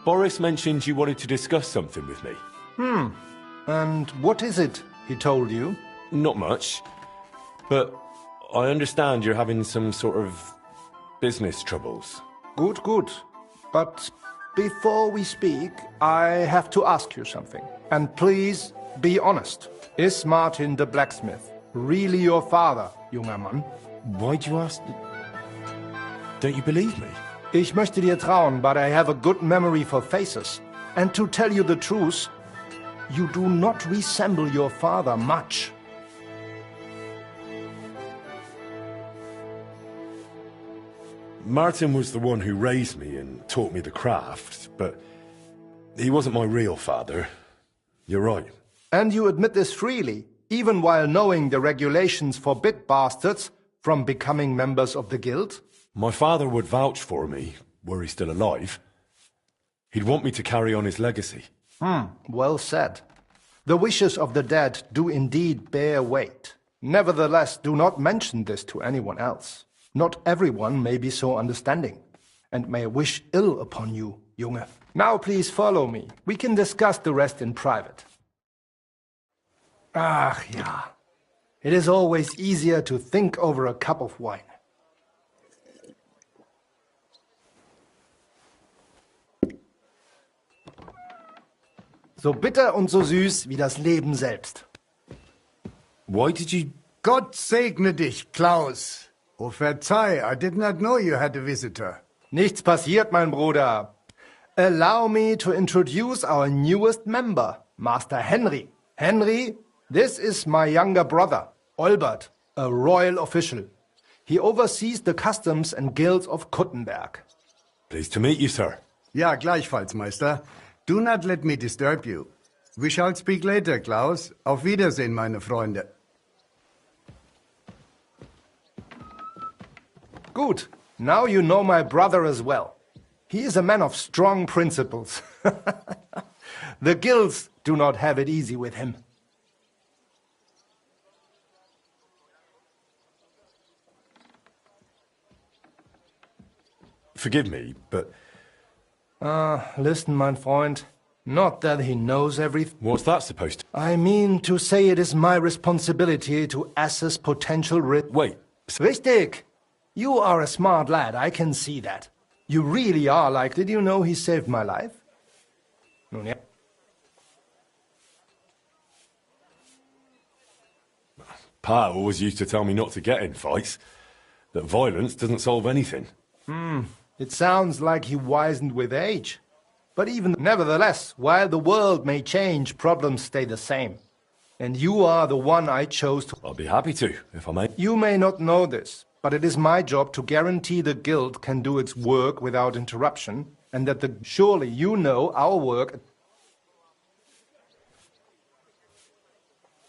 L: Boris mentioned you wanted to discuss something with me.
I: And what is it he told you?
L: Not much. But I understand you're having some sort of business troubles.
I: Good, good. But before we speak, I have to ask you something. And please, be honest. Is Martin the blacksmith really your father, junger Mann?
L: Why do you ask? Don't you believe me?
I: Ich möchte dir trauen, but I have a good memory for faces. And to tell you the truth, you do not resemble your father much.
L: Martin was the one who raised me and taught me the craft, but he wasn't my real father. You're right.
I: And you admit this freely, even while knowing the regulations forbid bastards from becoming members of the guild?
L: My father would vouch for me, were he still alive. He'd want me to carry on his legacy.
I: Well said. The wishes of the dead do indeed bear weight. Nevertheless, do not mention this to anyone else. Not everyone may be so understanding, and may wish ill upon you, Junge. Now please follow me. We can discuss the rest in private. Ach ja. It is always easier to think over a cup of wine. So bitter und so süß wie das Leben selbst.
L: Why did you...
E: Gott segne dich, Klaus. Oh, verzeih, I did not know you had a visitor.
I: Nichts passiert, mein Bruder. Allow me to introduce our newest member, Master Henry. Henry, this is my younger brother, Olbert, a royal official. He oversees the customs and guilds of Kuttenberg.
L: Pleased to meet you, sir.
E: Ja, gleichfalls, Meister. Do not let me disturb you. We shall speak later, Klaus. Auf Wiedersehen, meine Freunde.
I: Good. Now you know my brother as well. He is a man of strong principles. The guilds do not have it easy with him.
L: Forgive me, but...
I: Listen, mein Freund. Not that he knows everything.
L: What's that supposed to...
I: I mean to say it is my responsibility to assess potential risk.
L: Wait.
I: Richtig! You are a smart lad, I can see that. You really are like... Did you know he saved my life? Nun ja.
L: Pa always used to tell me not to get in fights. That violence doesn't solve anything.
I: It sounds like he wizened with age. But even nevertheless, while the world may change, problems stay the same. And you are the one I chose to...
L: I'll be happy to, if I may.
I: You may not know this, but it is my job to guarantee the guild can do its work without interruption, and that the... Surely you know our work...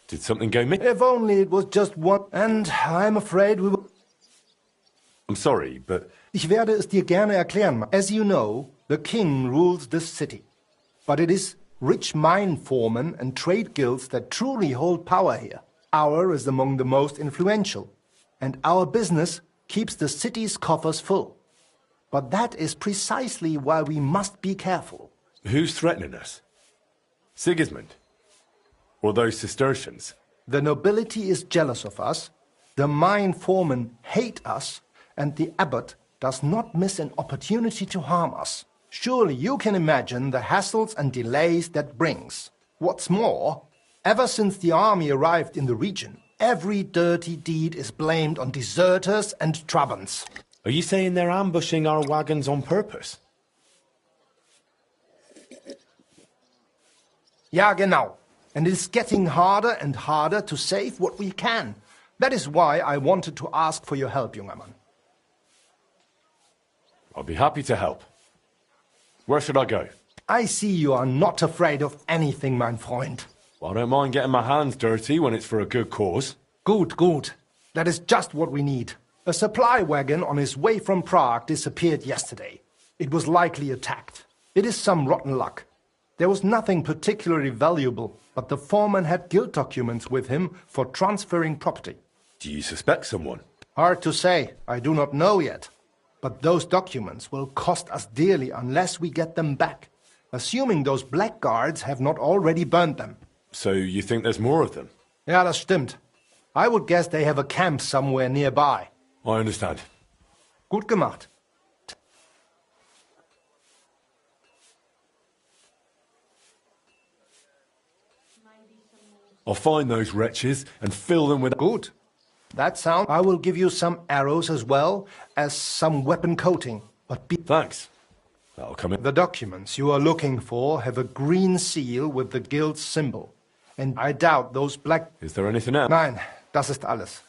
L: Did something go missing?
I: If only it was just one... And I'm afraid we will...
L: I'm sorry, but...
I: Ich werde es dir gerne erklären. As you know, the king rules this city. But it is rich mine foremen and trade guilds that truly hold power here. Our is among the most influential. And our business keeps the city's coffers full. But that is precisely why we must be careful.
L: Who's threatening us? Sigismund? Or those Cistercians?
I: The nobility is jealous of us, the mine foremen hate us, and the abbot does not miss an opportunity to harm us. Surely you can imagine the hassles and delays that brings. What's more, ever since the army arrived in the region, every dirty deed is blamed on deserters and Trabants.
L: Are you saying they're ambushing our wagons on purpose?
I: Ja, genau. And it is getting harder and harder to save what we can. That is why I wanted to ask for your help, junger Mann.
L: I'll be happy to help. Where should I go?
I: I see you are not afraid of anything, mein Freund.
L: Well, I don't mind getting my hands dirty when it's for a good cause.
I: Good, good. That is just what we need. A supply wagon on his way from Prague disappeared yesterday. It was likely attacked. It is some rotten luck. There was nothing particularly valuable, but the foreman had guild documents with him for transferring property.
L: Do you suspect someone?
I: Hard to say. I do not know yet. But those documents will cost us dearly unless we get them back. Assuming those blackguards have not already burned them.
L: So you think there's more of them?
I: Ja, das stimmt. I would guess they have a camp somewhere nearby.
L: I understand.
I: Gut gemacht.
L: I'll find those wretches and fill them with...
I: Good. That sounds... I will give you some arrows as well as some weapon coating. But be...
L: Thanks. That'll come in.
I: The documents you are looking for have a green seal with the guild symbol. And I doubt those black...
L: Is there anything else?
I: Nein, das ist alles.